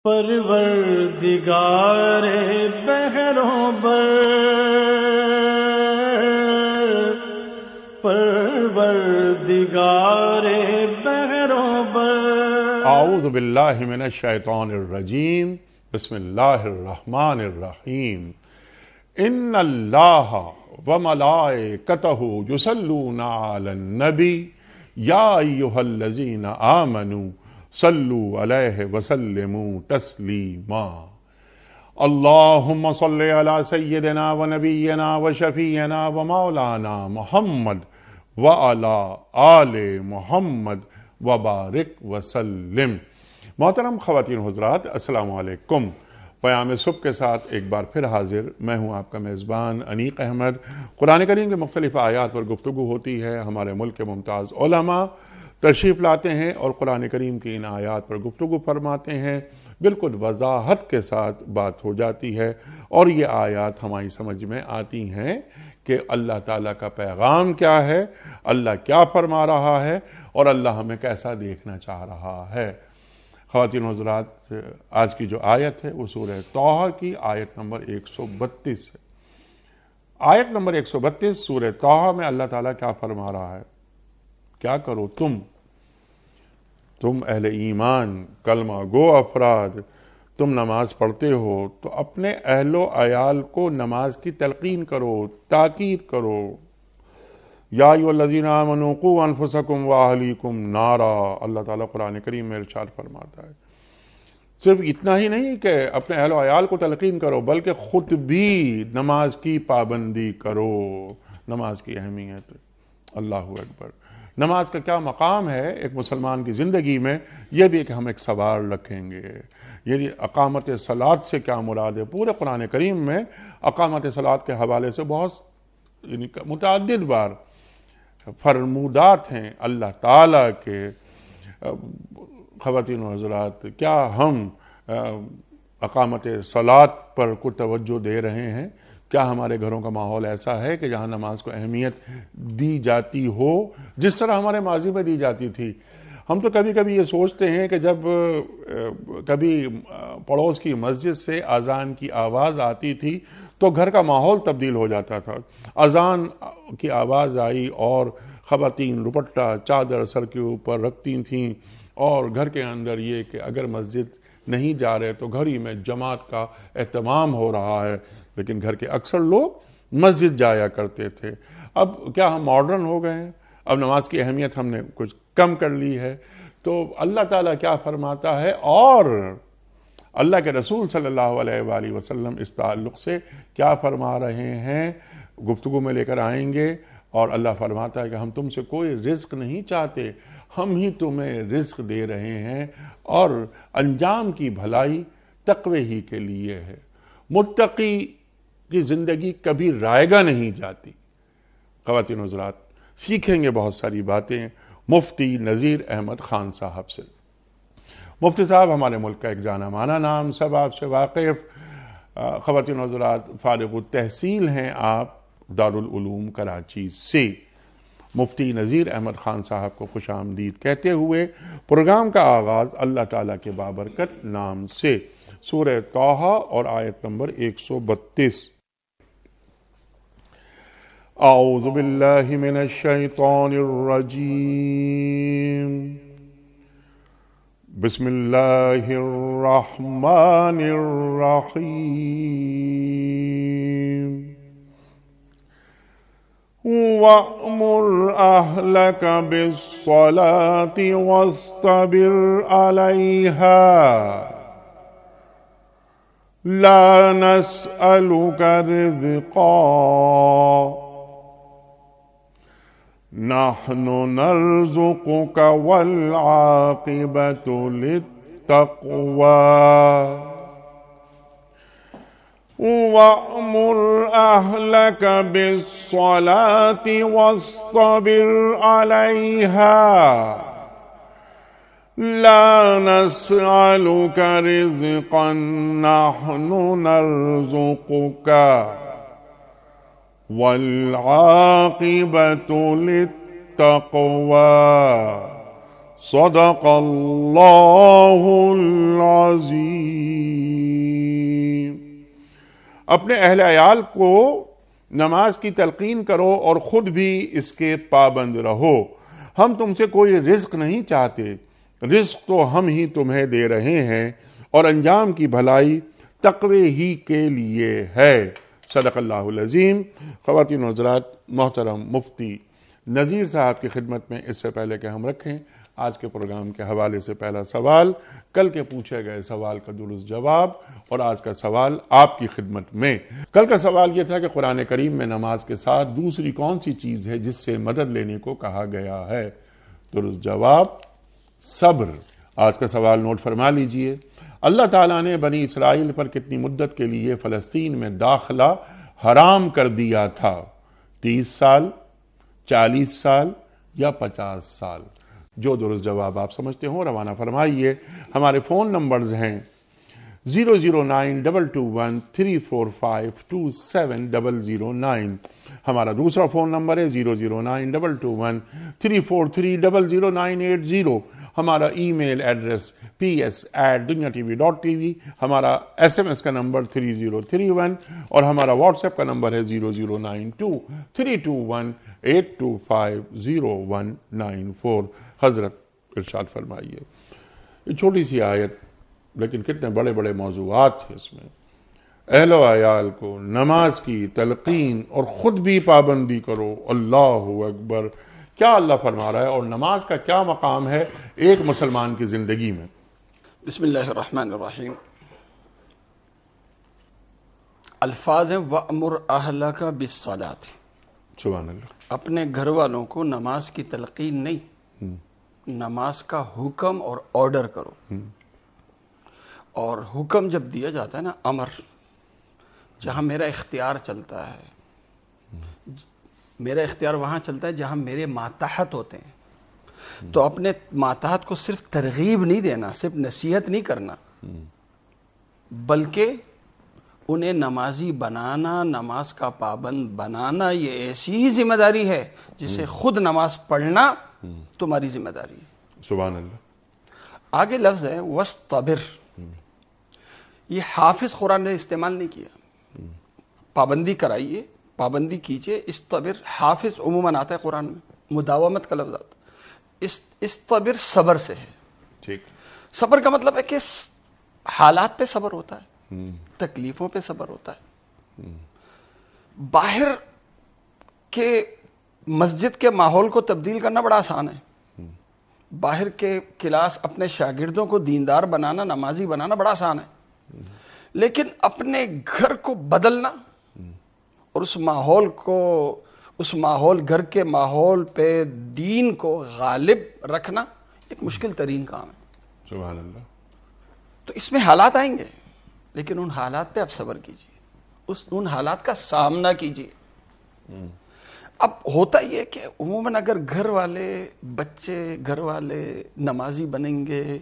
پروردگار بحروں بر، پروردگار بحروں بر۔ اعوذ باللہ من الشیطان الرجیم، بسم اللہ الرحمن الرحیم۔ ان اللہ وملائکتہ یصلون علی النبی یا ایھا الذین آمنوا صلوا علیہ وسلموا تسلیما۔ اللہم صل علی سیدنا و نبینا و شفیعنا و مولانا محمد وعلی آل محمد وبارک وسلم۔ محترم خواتین حضرات، السلام علیکم۔ پیام صبح کے ساتھ ایک بار پھر حاضر میں ہوں آپ کا میزبان انیق احمد۔ قرآن کریم کے مختلف آیات پر گفتگو ہوتی ہے، ہمارے ملک کے ممتاز علماء تشریف لاتے ہیں اور قرآن کریم کی ان آیات پر گفتگو فرماتے ہیں، بالکل وضاحت کے ساتھ بات ہو جاتی ہے اور یہ آیات ہماری سمجھ میں آتی ہیں کہ اللہ تعالیٰ کا پیغام کیا ہے، اللہ کیا فرما رہا ہے اور اللہ ہمیں کیسا دیکھنا چاہ رہا ہے۔ خواتین حضرات، آج کی جو آیت ہے وہ سورہ طٰہٰ کی آیت نمبر 132 ہے۔ آیت نمبر 132 سورہ طٰہٰ میں اللہ تعالیٰ کیا فرما رہا ہے؟ کیا کرو تم اہل ایمان، کلمہ گو افراد، تم نماز پڑھتے ہو تو اپنے اہل و عیال کو نماز کی تلقین کرو، تاکید کرو۔ یا ایھا الذین آمنوا قوا انفسکم واہلیکم نارا، اللہ تعالیٰ قرآن کریم میں ارشاد فرماتا ہے۔ صرف اتنا ہی نہیں کہ اپنے اہل و عیال کو تلقین کرو، بلکہ خود بھی نماز کی پابندی کرو۔ نماز کی اہمیت، اللہ اکبر، نماز کا کیا مقام ہے ایک مسلمان کی زندگی میں، یہ بھی کہ ہم ایک سوال رکھیں گے۔ یہ اقامت صلاۃ سے کیا مراد ہے؟ پورے قرآن کریم میں اقامت صلاۃ کے حوالے سے بہت متعدد بار فرمودات ہیں اللہ تعالیٰ کے۔ خواتین و حضرات، کیا ہم اقامت صلاۃ پر کوئی توجہ دے رہے ہیں؟ کیا ہمارے گھروں کا ماحول ایسا ہے کہ جہاں نماز کو اہمیت دی جاتی ہو جس طرح ہمارے ماضی میں دی جاتی تھی؟ ہم تو کبھی کبھی یہ سوچتے ہیں کہ جب کبھی پڑوس کی مسجد سے اذان کی آواز آتی تھی تو گھر کا ماحول تبدیل ہو جاتا تھا۔ اذان کی آواز آئی اور خواتین دوپٹہ چادر سر کے اوپر رکھتی تھیں، اور گھر کے اندر یہ کہ اگر مسجد نہیں جا رہے تو گھر ہی میں جماعت کا اہتمام ہو رہا ہے، لیکن گھر کے اکثر لوگ مسجد جایا کرتے تھے۔ اب کیا ہم ماڈرن ہو گئے ہیں؟ اب نماز کی اہمیت ہم نے کچھ کم کر لی ہے؟ تو اللہ تعالیٰ کیا فرماتا ہے اور اللہ کے رسول صلی اللہ علیہ وآلہ وسلم اس تعلق سے کیا فرما رہے ہیں، گفتگو میں لے کر آئیں گے۔ اور اللہ فرماتا ہے کہ ہم تم سے کوئی رزق نہیں چاہتے، ہم ہی تمہیں رزق دے رہے ہیں، اور انجام کی بھلائی تقوی ہی کے لیے ہے۔ متقی کی زندگی کبھی رائگاں نہیں جاتی۔ خواتین حضرات، سیکھیں گے بہت ساری باتیں مفتی نذیر احمد خان صاحب سے۔ مفتی صاحب ہمارے ملک کا ایک جانا مانا نام، سب آپ سے واقف۔ خواتین حضرات، فارغ التحصیل ہیں آپ دارالعلوم کراچی سے۔ مفتی نذیر احمد خان صاحب کو خوش آمدید کہتے ہوئے پروگرام کا آغاز اللہ تعالیٰ کے بابرکت نام سے، سورہ طٰہٰ اور آیت نمبر 132۔ اعوذ باللہ من الشیطان الرجیم، بسم اللہ الرحمن الرحیم۔ وَأْمُرْ أَهْلَكَ بِالصَّلَاةِ وَاصْطَبِرْ عَلَيْهَا لَا نَسْأَلُكَ رِزْقًا نَحْنُ نَرْزُقُكَ وَالْعَاقِبَةُ لِلتَّقْوَى وَأْمُرْ أَهْلَكَ بِالصَّلَاةِ وَاصْطَبِرْ عَلَيْهَا لَا نَسْأَلُكَ رِزْقًا نَحْنُ نَرْزُقُكَ وَالْعَاقِبَةُ لِلتَّقْوَى صدق اللہ العظیم۔ اپنے اہل عیال کو نماز کی تلقین کرو اور خود بھی اس کے پابند رہو۔ ہم تم سے کوئی رزق نہیں چاہتے، رزق تو ہم ہی تمہیں دے رہے ہیں، اور انجام کی بھلائی تقوی ہی کے لیے ہے۔ صدق اللہ العظیم۔ خواتین و حضرات، محترم مفتی نذیر صاحب کی خدمت میں اس سے پہلے کہ ہم رکھیں آج کے پروگرام کے حوالے سے پہلا سوال، کل کے پوچھے گئے سوال کا درست جواب، اور آج کا سوال آپ کی خدمت میں۔ کل کا سوال یہ تھا کہ قرآن کریم میں نماز کے ساتھ دوسری کون سی چیز ہے جس سے مدد لینے کو کہا گیا ہے؟ درست جواب صبر۔ آج کا سوال نوٹ فرما لیجئے۔ اللہ تعالیٰ نے بنی اسرائیل پر کتنی مدت کے لیے فلسطین میں داخلہ حرام کر دیا تھا؟ 30 سال، 40 سال یا 50 سال؟ جو درست جواب آپ سمجھتے ہوں روانہ فرمائیے۔ ہمارے فون نمبرز ہیں 0092213452709، ہمارا دوسرا فون نمبر ہے 009221343000980، ہمارا ای میل ایڈریس ps@dunyatv.tv، ہمارا SMS کا نمبر 3031، اور ہمارا واٹس ایپ کا نمبر ہے 0092321825019 حضرت ارشاد فرمائیے۔ یہ چھوٹی سی آیت لیکن کتنے بڑے بڑے موضوعات ہیں اس میں۔ اہل و عیال کو نماز کی تلقین اور خود بھی پابندی کرو۔ اللہ اکبر! کیا اللہ فرما رہا ہے، اور نماز کا کیا مقام ہے ایک مسلمان کی زندگی میں؟ بسم اللہ الرحمن الرحیم۔ الفاظ ہیں وَأْمُرْ أَهْلَكَ بِالصَّلَاةِ۔ سبحان اللہ۔ اپنے گھر والوں کو نماز کی تلقین نہیں، نماز کا حکم اور آرڈر کرو۔ اور حکم جب دیا جاتا ہے نا، امر، جہاں میرا اختیار چلتا ہے، میرا اختیار وہاں چلتا ہے جہاں میرے ماتحت ہوتے ہیں، تو اپنے ماتحت کو صرف ترغیب نہیں دینا، صرف نصیحت نہیں کرنا، بلکہ انہیں نمازی بنانا، نماز کا پابند بنانا، یہ ایسی ہی ذمہ داری ہے جسے خود نماز پڑھنا تمہاری ذمہ داری ہے۔ سبحان اللہ۔ آگے لفظ ہے وَاسْطَبِرْ، یہ حافظ قرآن نے استعمال نہیں کیا۔ پابندی کرائیے، پابندی کیجئے۔ استبر حافظ عموماً آتا ہے قرآن میں، مداومت کا لفظ آتا ہے۔ استبر صبر سے ہے۔ ٹھیک۔ صبر کا مطلب ہے کہ حالات پہ صبر ہوتا ہے، تکلیفوں پہ صبر ہوتا ہے۔ باہر کے مسجد کے ماحول کو تبدیل کرنا بڑا آسان ہے، باہر کے کلاس اپنے شاگردوں کو دیندار بنانا، نمازی بنانا بڑا آسان ہے، لیکن اپنے گھر کو بدلنا اور اس ماحول گھر کے ماحول پہ دین کو غالب رکھنا ایک مشکل ترین کام ہے۔ سبحان اللہ۔ تو اس میں حالات آئیں گے، لیکن ان حالات پہ آپ صبر کیجئے، ان حالات کا سامنا کیجئے۔ اب ہوتا یہ کہ عموماً اگر گھر والے بچے، گھر والے نمازی بنیں گے،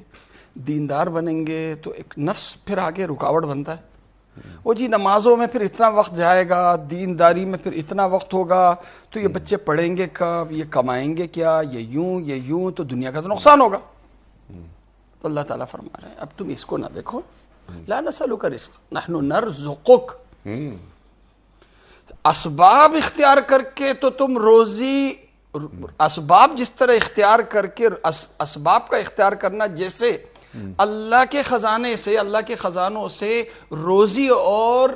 دیندار بنیں گے، تو ایک نفس پھر آگے رکاوٹ بنتا ہے۔ وہ جی نمازوں میں پھر اتنا وقت جائے گا، دینداری میں پھر اتنا وقت ہوگا، تو یہ بچے پڑھیں گے کب، یہ کمائیں گے کیا، یہ یوں تو دنیا کا تو نقصان ہوگا۔ تو اللہ تعالیٰ فرما رہے ہیں اب تم اس کو نہ دیکھو، لا نسألک رزق نحن نرزقک، اسباب اختیار کر کے تو تم روزی، اسباب جس طرح اختیار کر کے، اسباب کا اختیار کرنا جیسے اللہ کے خزانے سے، اللہ کے خزانوں سے روزی اور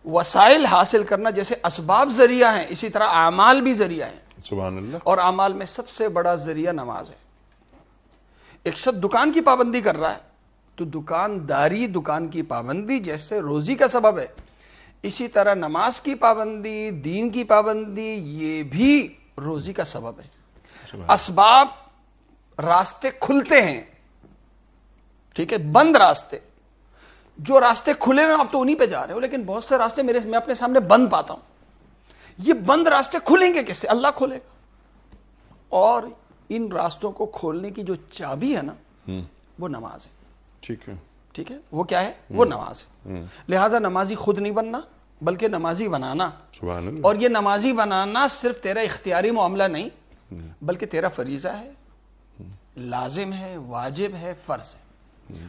وسائل حاصل کرنا جیسے اسباب ذریعہ ہیں، اسی طرح اعمال بھی ذریعہ ہیں۔ سبحان اللہ۔ اور اعمال میں سب سے بڑا ذریعہ نماز ہے۔ ایک شخص دکان کی پابندی کر رہا ہے تو دکانداری، دکان کی پابندی جیسے روزی کا سبب ہے، اسی طرح نماز کی پابندی، دین کی پابندی، یہ بھی روزی کا سبب ہے۔ اسباب، راستے کھلتے ہیں، ٹھیک ہے، بند راستے، جو راستے کھلے ہوئے آپ تو انہی پہ جا رہے ہو، لیکن بہت سے راستے میں اپنے سامنے بند پاتا ہوں۔ یہ بند راستے کھلیں گے کس سے؟ اللہ کھولے گا۔ اور ان راستوں کو کھولنے کی جو چابی ہے نا، وہ نماز ہے۔ ٹھیک ہے، ٹھیک ہے، وہ کیا ہے؟ وہ نماز ہے۔ لہٰذا نمازی خود نہیں بننا بلکہ نمازی بنانا۔ سبحان اللہ۔ اور یہ نمازی بنانا صرف تیرا اختیاری معاملہ نہیں بلکہ تیرا فریضہ ہے، لازم ہے، واجب ہے، فرض ہے.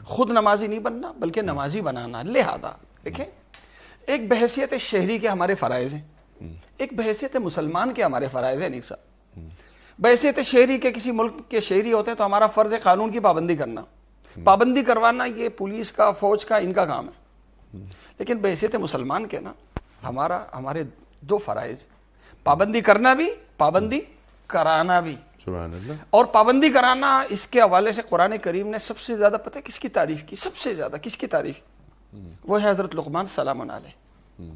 خود نمازی نہیں بننا بلکہ نمازی بنانا. لہذا دیکھیں، ایک بحیثیت شہری کے ہمارے فرائض ہیں، ایک بحیثیت مسلمان کے ہمارے فرائض ہیں. نیک صاحب، بحیثیت شہری کے کسی ملک کے شہری ہوتے ہیں تو ہمارا فرض ہے قانون کی پابندی کرنا، پابندی کروانا یہ پولیس کا، فوج کا، ان کا کام ہے. لیکن بحیثیت مسلمان کے نا ہمارے دو فرائض، پابندی کرنا بھی، پابندی کرانا بھی. سبحان اللہ. اور پابندی کرانا، اس کے حوالے سے قرآن کریم نے سب سے زیادہ پتہ ہے کس کی تعریف کی؟ سب سے زیادہ کس کی تعریف؟ وہ ہے حضرت لقمان سلام علیہ.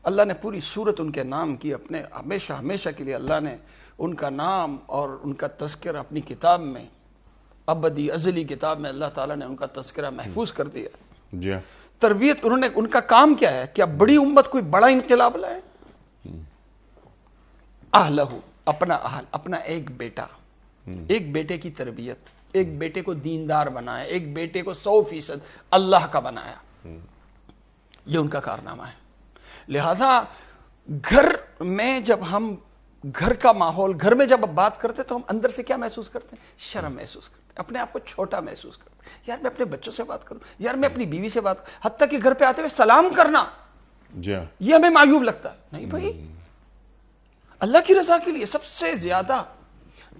اللہ نے پوری سورت ان کے نام کی، اپنے ہمیشہ کے لیے اللہ نے ان کا نام اور ان کا تذکرہ اپنی کتاب میں، ابدی ازلی کتاب میں اللہ تعالیٰ نے ان کا تذکرہ محفوظ کر دیا. جی ہاں. تربیت انہوں نے، ان کا کام کیا ہے؟ کیا بڑی امت کوئی بڑا انقلاب لائے؟ اہلہ، اپنا اہل، اپنا ایک بیٹا، ایک بیٹے کی تربیت، ایک بیٹے کو دیندار بنایا، ایک بیٹے کو 100% اللہ کا بنایا. یہ ان کا کارنامہ ہے. لہذا گھر میں جب ہم، گھر کا ماحول، گھر میں جب بات کرتے تو ہم اندر سے کیا محسوس کرتے ہیں؟ شرم محسوس کرتے ہیں، اپنے آپ کو چھوٹا محسوس کرتے ہیں. یار میں اپنے بچوں سے بات کروں، یار میں اپنی بیوی سے بات کروں، حتیٰ کہ گھر پہ آتے ہوئے سلام کرنا، جی ہاں. یہ ہمیں معیوب لگتا ہے. نہیں بھائی، اللہ کی رضا کے لیے سب سے زیادہ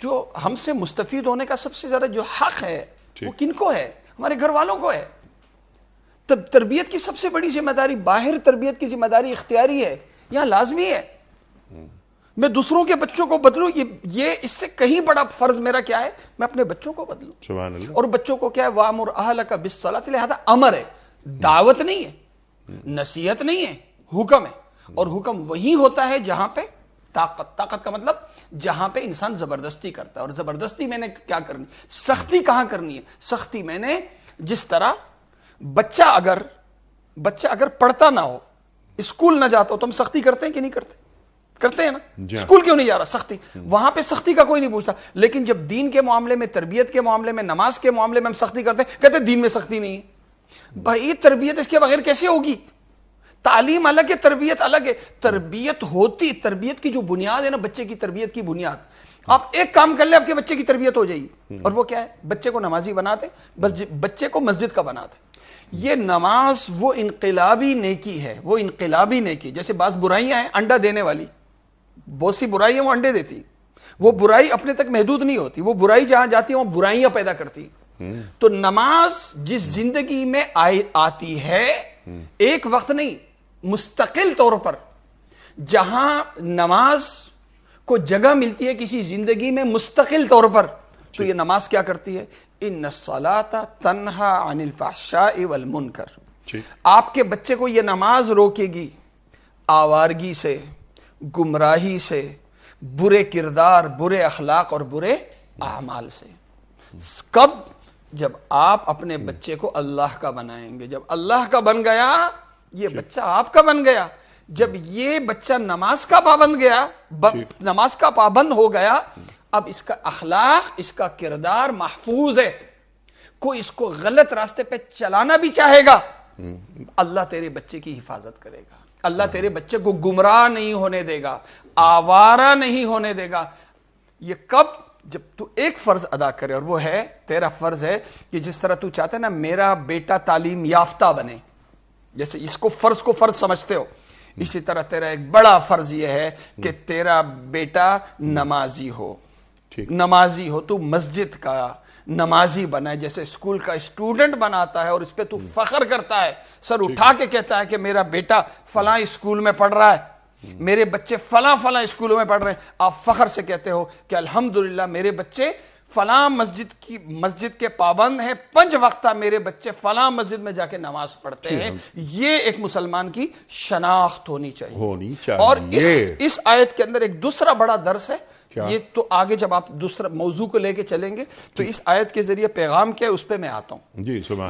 جو ہم سے مستفید ہونے کا سب سے زیادہ جو حق ہے وہ کن کو ہے؟ ہمارے گھر والوں کو ہے. تب تربیت کی سب سے بڑی ذمہ داری، باہر تربیت کی ذمہ داری اختیاری ہے، یہاں لازمی ہے. میں دوسروں کے بچوں کو بدلوں، یہ اس سے کہیں بڑا فرض میرا کیا ہے؟ میں اپنے بچوں کو بدلوں. سبحان اللہ. اور بچوں کو کیا ہے؟ وَأْمُرْ أَهْلَكَ بِالصَّلَاةِ. لہذا امر ہے، دعوت نہیں ہے، نصیحت نہیں ہے، حکم ہے. اور حکم وہی ہوتا ہے جہاں پہ طاقت کا مطلب جہاں پہ انسان زبردستی کرتا ہے. اور زبردستی میں نے کیا کرنی؟ سختی کہاں کرنی ہے؟ سختی میں نے جس طرح بچہ اگر پڑھتا نہ ہو، اسکول نہ جاتا ہو، تو ہم سختی کرتے ہیں کہ نہیں کرتے؟ کرتے ہیں نا. اسکول کیوں نہیں جا رہا؟ سختی. وہاں پہ سختی کا کوئی نہیں پوچھتا. لیکن جب دین کے معاملے میں، تربیت کے معاملے میں، نماز کے معاملے میں ہم سختی کرتے ہیں، کہتے ہیں دین میں سختی نہیں ہے. بھائی تربیت اس کے بغیر کیسے ہوگی؟ تعلیم الگ ہے، تربیت الگ ہے. تربیت کی جو بنیاد ہے نا، بچے کی تربیت کی بنیاد، آپ ایک کام کر لیں آپ کے بچے کی تربیت ہو جائے گی. اور وہ کیا ہے؟ بچے کو نمازی بنا دیں، بس بچے کو مسجد کا بنا دیں. یہ نماز وہ انقلابی نیکی ہے، وہ انقلابی نیکی. جیسے بعض برائیاں ہیں انڈا دینے والی، بہت سی برائیاں وہ انڈے دیتی، وہ برائی اپنے تک محدود نہیں ہوتی، وہ برائی جہاں جاتی ہے وہ برائیاں پیدا کرتی. تو نماز جس زندگی میں آتی ہے، ایک وقت نہیں، مستقل طور پر جہاں نماز کو جگہ ملتی ہے کسی زندگی میں مستقل طور پر، تو یہ نماز کیا کرتی ہے؟ ان الصلاۃ تنہا عن الفحشاء والمنکر. آپ کے بچے کو یہ نماز روکے گی آوارگی سے، گمراہی سے، برے کردار، برے اخلاق اور برے اعمال سے. کب؟ جب آپ اپنے بچے کو اللہ کا بنائیں گے. جب اللہ کا بن گیا، یہ بچہ آپ کا بن گیا. جب یہ بچہ نماز کا پابند گیا، نماز کا پابند ہو گیا، اب اس کا اخلاق، اس کا کردار محفوظ ہے. کوئی اس کو غلط راستے پہ چلانا بھی چاہے گا، اللہ تیرے بچے کی حفاظت کرے گا. اللہ تیرے بچے کو گمراہ نہیں ہونے دے گا، آوارہ نہیں ہونے دے گا. یہ کب؟ جب تو ایک فرض ادا کرے، اور وہ ہے تیرا فرض ہے کہ جس طرح تو چاہتا ہے نا میرا بیٹا تعلیم یافتہ بنے، جیسے اس کو فرض سمجھتے ہو، اسی طرح تیرا ایک بڑا فرض یہ ہے کہ تیرا بیٹا نمازی ہو. نمازی ہو، تو مسجد کا نمازی بنا ہے، جیسے اسکول کا اسٹوڈنٹ بناتا ہے اور اس پہ تو فخر کرتا ہے، سر اٹھا کے کہتا ہے کہ میرا بیٹا فلاں اسکول میں پڑھ رہا ہے، میرے بچے فلاں اسکولوں میں پڑھ رہے ہیں. آپ فخر سے کہتے ہو کہ الحمدللہ میرے بچے فلاں مسجد کے پابند ہیں، 5 وقتہ میرے بچے فلاں مسجد میں جا کے نماز پڑھتے ہیں. یہ ایک مسلمان کی شناخت ہونی چاہیے. اور اس آیت کے اندر ایک دوسرا بڑا درس ہے. یہ تو آگے جب آپ دوسرا موضوع کو لے کے چلیں گے تو اس آیت کے ذریعے پیغام کیا ہے اس پہ میں آتا ہوں.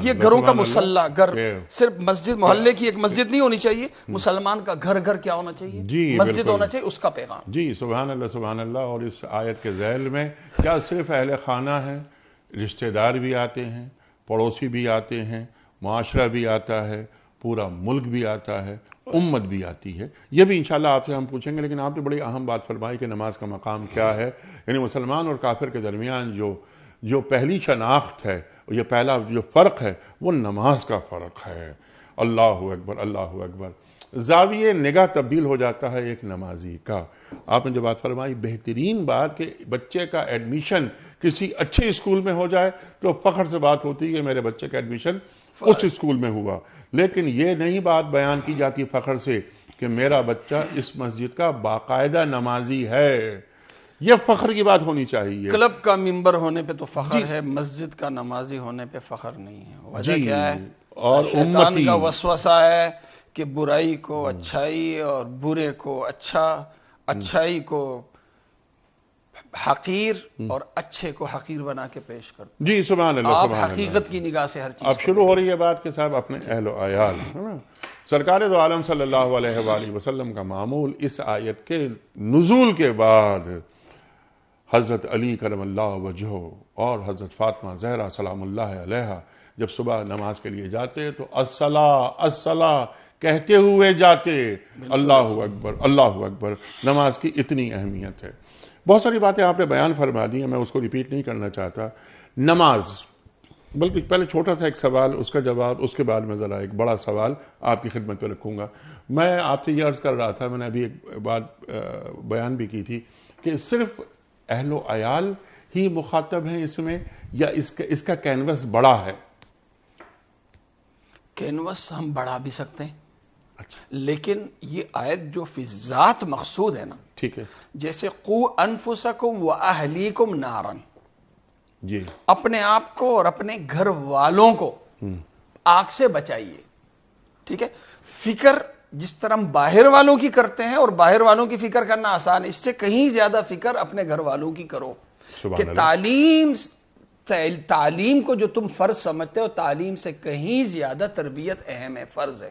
یہ گھروں کا مسلح، گھر صرف مسجد محلے کی ایک مسجد نہیں ہونی چاہیے، مسلمان کا گھر کیا ہونا چاہیے؟ مسجد ہونا چاہیے، اس کا پیغام. جی سبحان اللہ، سبحان اللہ. اور اس آیت کے ذیل میں کیا صرف اہل خانہ ہیں، رشتہ دار بھی آتے ہیں، پڑوسی بھی آتے ہیں، معاشرہ بھی آتا ہے، پورا ملک بھی آتا ہے، امت بھی آتی ہے. یہ بھی انشاءاللہ آپ سے ہم پوچھیں گے. لیکن آپ نے بڑی اہم بات فرمائی کہ نماز کا مقام کیا ہے. یعنی مسلمان اور کافر کے درمیان جو جو پہلی شناخت ہے، یہ پہلا جو فرق ہے وہ نماز کا فرق ہے۔ اللہ اکبر، اللہ اکبر۔ زاویہ نگاہ تبدیل ہو جاتا ہے ایک نمازی کا۔ آپ نے جو بات فرمائی، بہترین بات کہ بچے کا ایڈمیشن کسی اچھے اسکول میں ہو جائے تو فخر سے بات ہوتی ہے کہ میرے بچے کا ایڈمیشن اس اسکول میں ہوا، لیکن یہ نہیں بات بیان کی جاتی فخر سے کہ میرا بچہ اس مسجد کا باقاعدہ نمازی ہے۔ یہ فخر کی بات ہونی چاہیے۔ کلب کا ممبر ہونے پہ تو فخر ہے، مسجد کا نمازی ہونے پہ فخر نہیں ہے۔ وجہ کیا ہے؟ اور شیطان کا وسوسہ ہے کہ برائی کو اچھائی اور برے کو اچھائی کو حقیر اور اچھے کو حقیر بنا کے پیش کرتے۔ جی سبحان اللہ، آپ سبحان اللہ۔ حقیقت کی نگاہ سے ہر چیز اب شروع ہو رہی ہے بات کہ صاحب اپنے اہل و عیال، سرکار دو عالم صلی اللہ علیہ وآلہ وسلم کا معمول اس آیت کے نزول کے بعد حضرت علی کرم اللہ وجہہ اور حضرت فاطمہ زہرا سلام اللہ علیہا جب صبح نماز کے لیے جاتے تو الصلاۃ الصلاۃ کہتے ہوئے جاتے۔ اللہ اکبر، اللہ اکبر۔ نماز کی اتنی اہمیت ہے۔ بہت ساری باتیں آپ نے بیان فرما دی ہیں، میں اس کو ریپیٹ نہیں کرنا چاہتا۔ نماز، بلکہ پہلے چھوٹا سا ایک سوال، اس کا جواب، اس کے بعد میں ذرا ایک بڑا سوال آپ کی خدمت پہ رکھوں گا۔ میں آپ سے یہ عرض کر رہا تھا، میں نے ابھی ایک بات بیان بھی کی تھی کہ صرف اہل و عیال ہی مخاطب ہیں اس میں، یا اس کا کینوس بڑا ہے؟ کینوس ہم بڑھا بھی سکتے ہیں، لیکن یہ آیت جو فی ذات مقصود ہے نا، ٹھیک ہے، جیسے قو انفسکم واہلیکم نارا، جی، اپنے آپ کو اور اپنے گھر والوں کو آگ سے بچائیے، ٹھیک ہے۔ فکر جس طرح ہم باہر والوں کی کرتے ہیں، اور باہر والوں کی فکر کرنا آسان ہے، اس سے کہیں زیادہ فکر اپنے گھر والوں کی کرو کہ تعلیم کو جو تم فرض سمجھتے ہو، تعلیم سے کہیں زیادہ تربیت اہم ہے، فرض ہے،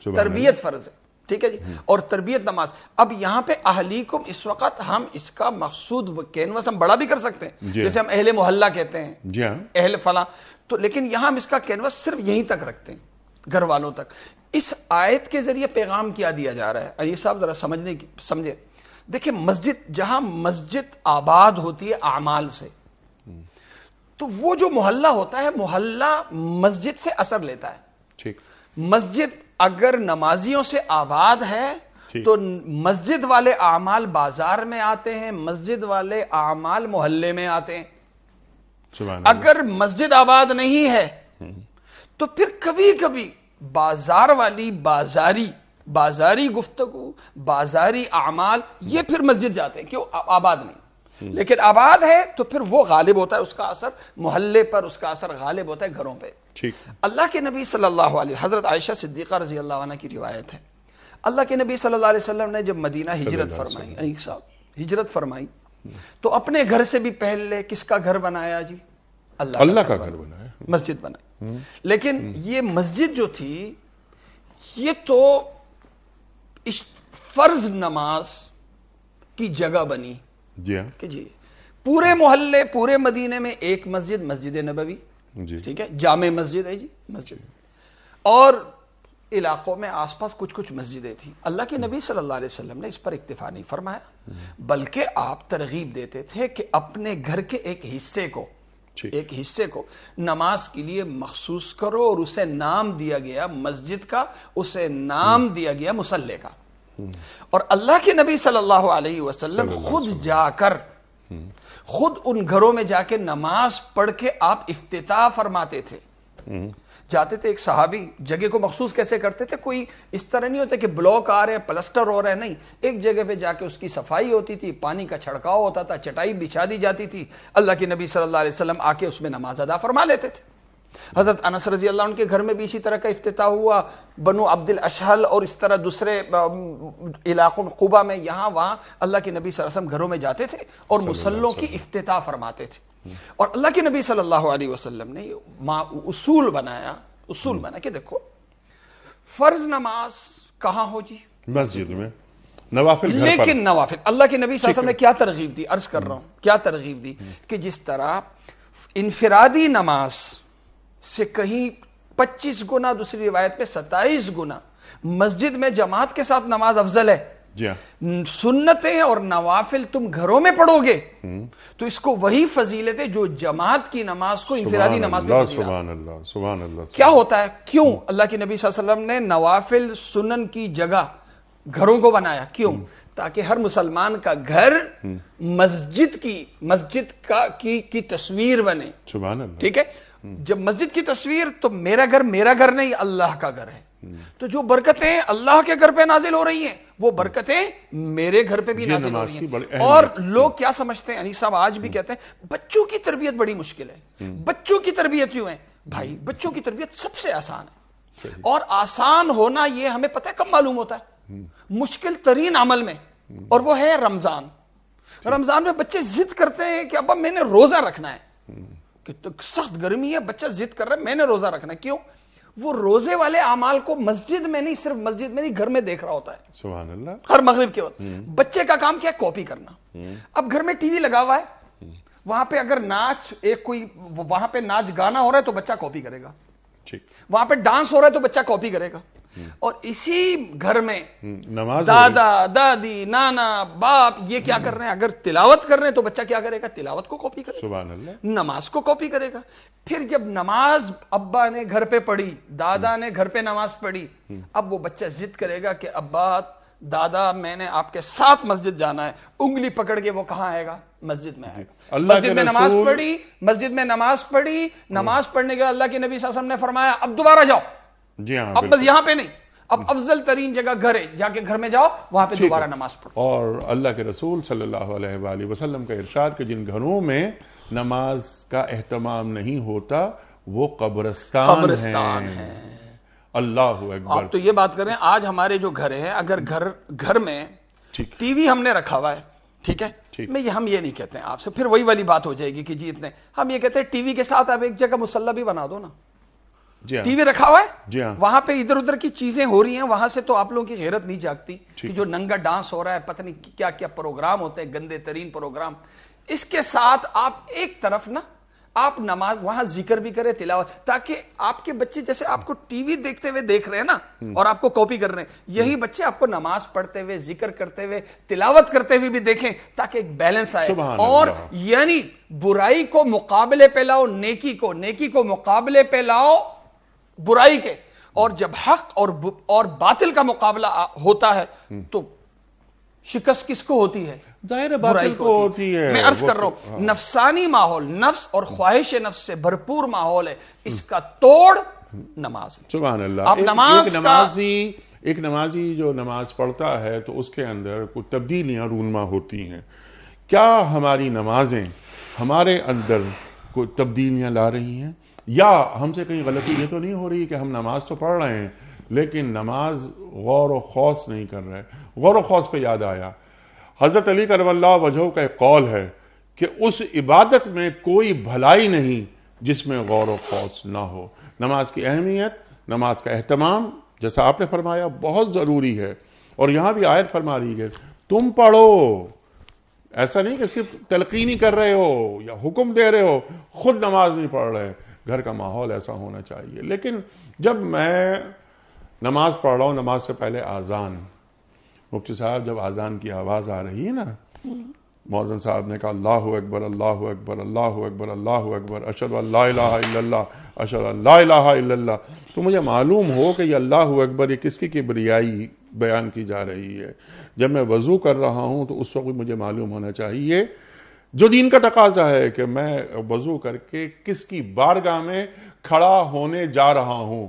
تربیت فرض ہے، ٹھیک ہے جی۔ اور تربیت نماز۔ اب یہاں پہ اہلیکم، اس وقت ہم اس کا مقصود کینوس ہم بڑا بھی کر سکتے ہیں، جیسے ہم اہل محلہ کہتے ہیں، جی ہاں، اہل فلاں، تو لیکن یہاں ہم اس کا کینوس صرف یہیں تک رکھتے ہیں، گھر والوں تک۔ اس آیت کے ذریعے پیغام کیا دیا جا رہا ہے، یہ صاحب ذرا سمجھے۔ دیکھیں، مسجد، جہاں مسجد آباد ہوتی ہے اعمال سے، تو وہ جو محلہ ہوتا ہے، محلہ مسجد سے اثر لیتا ہے۔ ٹھیک، مسجد اگر نمازیوں سے آباد ہے تو مسجد والے اعمال بازار میں آتے ہیں، مسجد والے اعمال محلے میں آتے ہیں۔ سبحان اللہ۔ اگر مسجد آباد نہیں ہے تو پھر کبھی کبھی بازار والی بازاری گفتگو، بازاری اعمال، یہ پھر مسجد جاتے ہیں، کیوں؟ آباد نہیں۔ لیکن آباد ہے تو پھر وہ غالب ہوتا ہے، اس کا اثر محلے پر، اس کا اثر غالب ہوتا ہے گھروں پہ۔ ٹھیک، اللہ کے نبی صلی اللہ علیہ، حضرت عائشہ صدیقہ رضی اللہ عنہ کی روایت ہے، اللہ کے نبی صلی اللہ علیہ وسلم نے جب مدینہ ہجرت فرمائی، ہجرت فرمائی تو اپنے گھر سے بھی پہلے کس کا گھر بنایا جی؟ اللہ کا گھر بنایا، مسجد بنائی۔ لیکن یہ مسجد جو تھی، یہ تو فرض نماز کی جگہ بنی، جی ہاں، کہ جی پورے محلے، پورے مدینے میں ایک مسجد، مسجد نبوی، جی، ٹھیک ہے، جامع مسجد ہے جی، مسجد، اور علاقوں میں آس پاس کچھ مسجدیں تھیں۔ اللہ کے نبی صلی اللہ علیہ وسلم نے اس پر اکتفا نہیں فرمایا، بلکہ آپ ترغیب دیتے تھے کہ اپنے گھر کے ایک حصے کو نماز کے لیے مخصوص کرو، اور اسے نام دیا گیا مسجد کا، اسے نام دیا گیا مصلی کا۔ اور اللہ کے نبی صلی اللہ علیہ وسلم خود جا کر، خود ان گھروں میں جا کے نماز پڑھ کے آپ افتتاح فرماتے تھے۔ جاتے تھے، ایک صحابی جگہ کو مخصوص کیسے کرتے تھے؟ کوئی اس طرح نہیں ہوتا کہ بلاک آ رہے ہیں، پلسٹر ہو رہے ہیں، نہیں، ایک جگہ پہ جا کے اس کی صفائی ہوتی تھی، پانی کا چھڑکاؤ ہوتا تھا، چٹائی بچھا دی جاتی تھی، اللہ کے نبی صلی اللہ علیہ وسلم آ کے اس میں نماز ادا فرما لیتے تھے۔ حضرت انس رضی اللہ عنہ کے گھر میں بھی اسی طرح کا افتتاح ہوا، بنو عبد الاشہل اور اس طرح دوسرے علاقوں میں، قبا میں، یہاں وہاں اللہ کے نبی صلی اللہ علیہ وسلم گھروں میں جاتے تھے اور مصلوں کی افتتاح فرماتے تھے۔ اور اللہ کے نبی صلی اللہ علیہ وسلم نے اصول بنایا کہ دیکھو، فرض نماز کہاں ہو جی؟ مسجد میں، نوافل گھر پر۔ لیکن نوافل، اللہ کے نبی صلی اللہ علیہ وسلم نے کیا ترغیب دی؟ عرض کر رہا ہوں کیا ترغیب دی، کہ جس طرح انفرادی نماز سے کہیں 25 گنا، دوسری روایت میں 27 گنا مسجد میں جماعت کے ساتھ نماز افضل ہے، جی ہاں سنتیں اور نوافل تم گھروں میں پڑھو گے تو اس کو وہی فضیلت ہے جو جماعت کی نماز کو انفرادی نماز میں فضیلت. سبحان اللہ سبحان اللہ. کیا ہوتا ہے؟ کیوں اللہ کے نبی صلی اللہ علیہ وسلم نے نوافل سنن کی جگہ گھروں کو بنایا؟ کیوں؟ تاکہ ہر مسلمان کا گھر مسجد کی تصویر بنے. سبحان اللہ. ٹھیک ہے. جب مسجد کی تصویر تو میرا گھر نہیں، اللہ کا گھر ہے. تو جو برکتیں اللہ کے گھر پہ نازل ہو رہی ہیں وہ برکتیں میرے گھر پہ بھی نازل ہو رہی ہیں. اور لوگ کیا سمجھتے ہیں، انیس صاحب آج بھی کہتے ہیں بچوں کی تربیت بڑی مشکل ہے. بچوں کی تربیت کیوں ہے بھائی؟ بچوں کی تربیت سب سے آسان ہے. اور آسان ہونا یہ ہمیں پتہ ہے کب معلوم ہوتا ہے؟ مشکل ترین عمل میں، اور وہ ہے رمضان. رمضان میں بچے ضد کرتے ہیں کہ ابا میں نے روزہ رکھنا ہے. کہ سخت گرمی ہے، بچہ ضد کر رہا ہے میں نے روزہ رکھنا ہے. کیوں؟ وہ روزے والے اعمال کو مسجد میں نہیں، صرف مسجد میں نہیں گھر میں دیکھ رہا ہوتا ہے. سبحان اللہ. ہر مغرب کے وقت بچے کا کام کیا ہے؟ کاپی کرنا. اب گھر میں ٹی وی لگا ہوا ہے، وہاں پہ اگر وہاں پہ ناچ گانا ہو رہا ہے تو بچہ کاپی کرے گا. وہاں پہ ڈانس ہو رہا ہے تو بچہ کاپی کرے گا. اور اسی گھر میں دادا دادی نانا باپ یہ کیا کر رہے ہیں؟ اگر تلاوت کر رہے ہیں تو بچہ کیا کرے گا؟ تلاوت کو کاپی کرے گا. سبحان اللہ. نماز کو کاپی کرے گا. پھر جب نماز ابا نے گھر پہ پڑھی، دادا نے گھر پہ نماز پڑھی، اب وہ بچہ ضد کرے گا کہ ابا دادا میں نے آپ کے ساتھ مسجد جانا ہے. انگلی پکڑ کے وہ کہاں آئے گا؟ مسجد میں آئے گا. مسجد میں نماز پڑھی، مسجد میں نماز پڑھی، نماز پڑھنے کے اللہ کے نبی صلی اللہ علیہ وسلم نے فرمایا اب دوبارہ جاؤ. جی ہاں. اب بس یہاں پہ نہیں، اب افضل ترین جگہ گھر ہے، جا کے گھر میں جاؤ وہاں پہ دوبارہ نماز پڑھو. اور اللہ کے رسول صلی اللہ علیہ وآلہ وسلم کا ارشاد کہ جن گھروں میں نماز کا اہتمام نہیں ہوتا وہ قبرستان ہیں. اللہ اکبر. آپ تو یہ بات کر رہے ہیں آج ہمارے جو گھر ہیں، اگر گھر میں ٹی وی ہم نے رکھا ہوا ہے، ٹھیک ہے، ہم یہ نہیں کہتے ہیں آپ سے، پھر وہی والی بات ہو جائے گی کہ جی اتنے، ہم یہ کہتے ہیں ٹی وی کے ساتھ آپ ایک جگہ مصلی بھی بنا دو نا. ٹی وی رکھا ہوا ہے، وہاں پہ ادھر ادھر کی چیزیں ہو رہی ہیں، وہاں سے تو آپ لوگوں کی غیرت نہیں جاگتی کہ جو ننگا ڈانس ہو رہا ہے، پتہ نہیں کیا کیا پروگرام ہوتے ہیں، گندے ترین پروگرام. اس کے ساتھ آپ ایک طرف نا آپ نماز وہاں ذکر بھی کریں، تلاوت، تاکہ آپ کے بچے جیسے آپ کو ٹی وی دیکھتے ہوئے دیکھ رہے ہیں نا اور آپ کو کاپی کر رہے ہیں، یہی بچے آپ کو نماز پڑھتے ہوئے، ذکر کرتے ہوئے، تلاوت کرتے ہوئے بھی دیکھیں تاکہ ایک بیلنس آئے. اور یعنی برائی کو مقابلے پہ لاؤ نیکی کو مقابلے پہ لاؤ برائی کے. اور جب حق اور باطل کا مقابلہ ہوتا ہے تو شکست کس کو ہوتی ہے؟ ظاہر باطل کو ہوتی ہے. میں عرض کر رہا ہوں نفسانی ماحول، نفس اور خواہش نفس سے بھرپور ماحول ہے، اس کا توڑ نماز ہے. سبحان اللہ. آپ ایک نمازی جو نماز پڑھتا ہے تو اس کے اندر کچھ تبدیلیاں رونما ہوتی ہیں. کیا ہماری نمازیں ہمارے اندر کوئی تبدیلیاں لا رہی ہیں؟ یا ہم سے کہیں غلطی یہ تو نہیں ہو رہی کہ ہم نماز تو پڑھ رہے ہیں لیکن نماز غور و خوض نہیں کر رہے؟ غور و خوض پہ یاد آیا حضرت علی کرم اللہ وجہہ کا ایک قول ہے کہ اس عبادت میں کوئی بھلائی نہیں جس میں غور و خوض نہ ہو. نماز کی اہمیت، نماز کا اہتمام جیسا آپ نے فرمایا بہت ضروری ہے. اور یہاں بھی آیت فرما رہی ہے تم پڑھو، ایسا نہیں کہ صرف تلقینی کر رہے ہو یا حکم دے رہے ہو، خود نماز نہیں پڑھ رہے. گھر کا ماحول ایسا ہونا چاہیے. لیکن جب میں نماز پڑھ رہا ہوں، نماز سے پہلے آذان، مفتی صاحب جب آذان کی آواز آ رہی ہے نا، مؤذن صاحب نے کہا اللہ اکبر اللہ اکبر اللہ اکبر اللہ اکبر اشہد ان لا الہ الا اللہ اشہد ان لا الہ الا اللہ، تو مجھے معلوم ہو کہ یہ اللہ اکبر یہ کس کی کبریائی بیان کی جا رہی ہے. جب میں وضو کر رہا ہوں تو اس وقت مجھے معلوم ہونا چاہیے جو دین کا تقاضا ہے کہ میں وضو کر کے کس کی بارگاہ میں کھڑا ہونے جا رہا ہوں.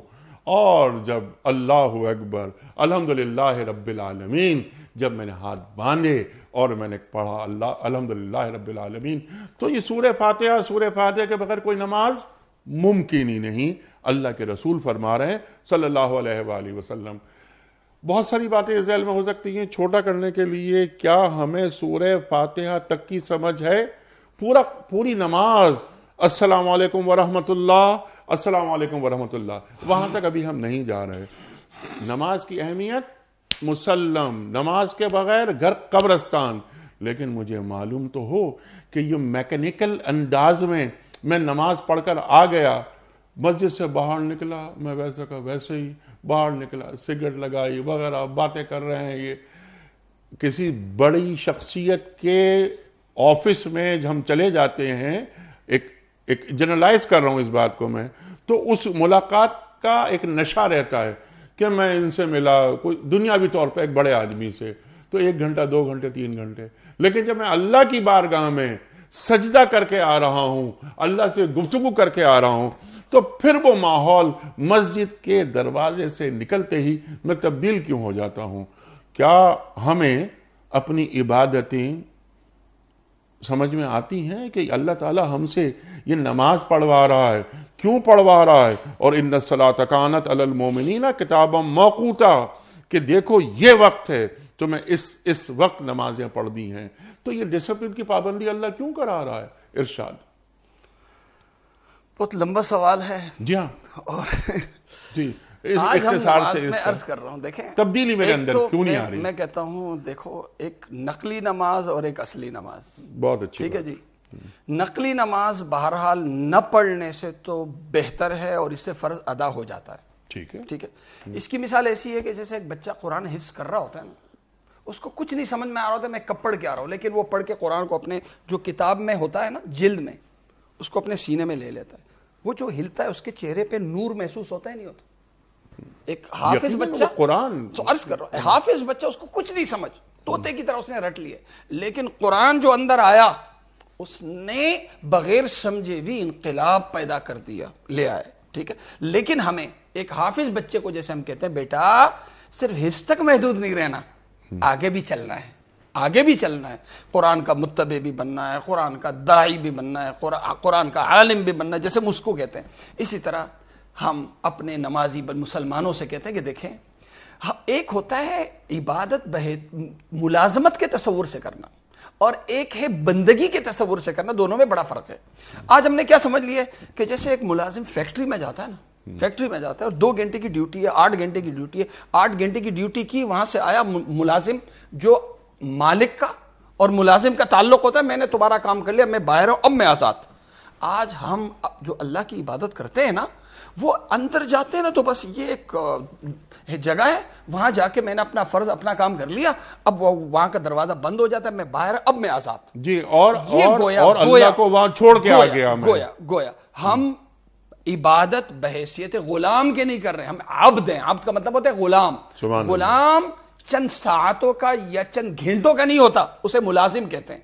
اور جب اللہ اکبر الحمدللہ رب العالمین جب میں نے ہاتھ باندھے اور میں نے پڑھا اللہ الحمدللہ رب العالمین، تو یہ سورہ فاتحہ کے بغیر کوئی نماز ممکن ہی نہیں. اللہ کے رسول فرما رہے ہیں صلی اللہ علیہ وآلہ وسلم. بہت ساری باتیں اس ذیل میں ہو سکتی ہیں. چھوٹا کرنے کے لیے کیا ہمیں سورہ فاتحہ تک کی سمجھ ہے؟ پوری نماز السلام علیکم ورحمۃ اللہ السلام علیکم ورحمۃ اللہ، وہاں تک ابھی ہم نہیں جا رہے. نماز کی اہمیت مسلم، نماز کے بغیر گھر قبرستان. لیکن مجھے معلوم تو ہو کہ یہ میکینیکل انداز میں نماز پڑھ کر آ گیا، مسجد سے باہر نکلا میں ویسے کا ویسے ہی باہر نکلا، سگریٹ لگائی وغیرہ باتیں کر رہے ہیں. یہ کسی بڑی شخصیت کے آفس میں ہم چلے جاتے ہیں، ایک جنرلائز کر رہا ہوں اس بات کو میں، تو اس ملاقات کا ایک نشہ رہتا ہے کہ میں ان سے ملا کوئی دنیاوی طور پہ ایک بڑے آدمی سے، تو 1 گھنٹہ 2 گھنٹے 3 گھنٹے، لیکن جب میں اللہ کی بارگاہ میں سجدہ کر کے آ رہا ہوں، اللہ سے گفتگو کر کے آ رہا ہوں، تو پھر وہ ماحول مسجد کے دروازے سے نکلتے ہی میں تبدیل کیوں ہو جاتا ہوں؟ کیا ہمیں اپنی عبادتیں سمجھ میں آتی ہیں کہ اللہ تعالیٰ ہم سے یہ نماز پڑھوا رہا ہے، کیوں پڑھوا رہا ہے؟ اور ان الصلاۃ کانت علی المؤمنین کتابا موقوتا، کہ دیکھو یہ وقت ہے تو میں اس وقت نمازیں پڑھ دی ہیں. تو یہ ڈسپلن کی پابندی اللہ کیوں کرا رہا ہے؟ ارشاد. بہت لمبا سوال ہے. جی ہاں، اور جی آج ہم اختصار نماز سے میں عرض کر رہا ہوں، دیکھیں تبدیلی میرے اندر کیوں نہیں آ رہی؟ میں کہتا ہوں دیکھو، ایک نقلی نماز اور ایک اصلی نماز. بہت اچھی ٹھیک ہے جی. نقلی نماز بہرحال نہ پڑھنے سے تو بہتر ہے اور اس سے فرض ادا ہو جاتا ہے. ٹھیک ہے. ٹھیک ہے. اس کی مثال ایسی ہے کہ جیسے ایک بچہ قرآن حفظ کر رہا ہوتا ہے نا، اس کو کچھ نہیں سمجھ میں آ رہا ہوتا ہے میں کب پڑھ کے آ رہا ہوں، لیکن وہ پڑھ کے قرآن کو اپنے جو کتاب میں ہوتا ہے نا، جلد میں، اس کو اپنے سینے میں لے لیتا ہے. وہ جو ہلتا ہے اس کے چہرے پہ نور محسوس ہوتا ہے نہیں ہوتا؟ ایک حافظ بچہ قرآن تو عرض کر رہا ہے، حافظ بچہ اس کو کچھ نہیں سمجھ، طوطے کی طرح اس نے رٹ لیا، لیکن قرآن جو اندر آیا اس نے بغیر سمجھے بھی انقلاب پیدا کر دیا، لے آئے. ٹھیک ہے. لیکن ہمیں ایک حافظ بچے کو جیسے ہم کہتے ہیں بیٹا صرف حفظ تک محدود نہیں رہنا، آگے بھی چلنا ہے، آگے بھی چلنا ہے، قرآن کا متبع بھی بننا ہے، قرآن کا داعی بھی بننا ہے، قرآن کا عالم بھی بننا ہے، جیسے ہم اس کو کہتے ہیں. اسی طرح ہم اپنے نمازی مسلمانوں سے کہتے ہیں کہ دیکھیں، ایک ہوتا ہے عبادت ملازمت کے تصور سے کرنا اور ایک ہے بندگی کے تصور سے کرنا، دونوں میں بڑا فرق ہے. آج ہم نے کیا سمجھ لیا کہ جیسے ایک ملازم فیکٹری میں جاتا ہے نا، فیکٹری میں جاتا ہے اور 2 گھنٹے کی ڈیوٹی ہے، 8 گھنٹے کی ڈیوٹی ہے، 8 گھنٹے کی ڈیوٹی کی، وہاں سے آیا ملازم، جو مالک کا اور ملازم کا تعلق ہوتا ہے، میں نے تمہارا کام کر لیا، میں باہر ہوں، اب میں آزاد. آج ہم جو اللہ کی عبادت کرتے ہیں نا، وہ اندر جاتے ہیں نا تو بس یہ ایک جگہ ہے، وہاں جا کے میں نے اپنا فرض اپنا کام کر لیا، اب وہاں کا دروازہ بند ہو جاتا ہے، میں باہر، اب میں آزاد. جی. اور اللہ کو وہاں چھوڑ کے آ گیا. گویا ہم عبادت بحیثیت غلام کے نہیں کر رہے، ہم عبد ہیں. عبد کا مطلب ہوتا ہے غلام. غلام چند ساعتوں کا یا چند گھنٹوں کا نہیں ہوتا، اسے ملازم کہتے ہیں.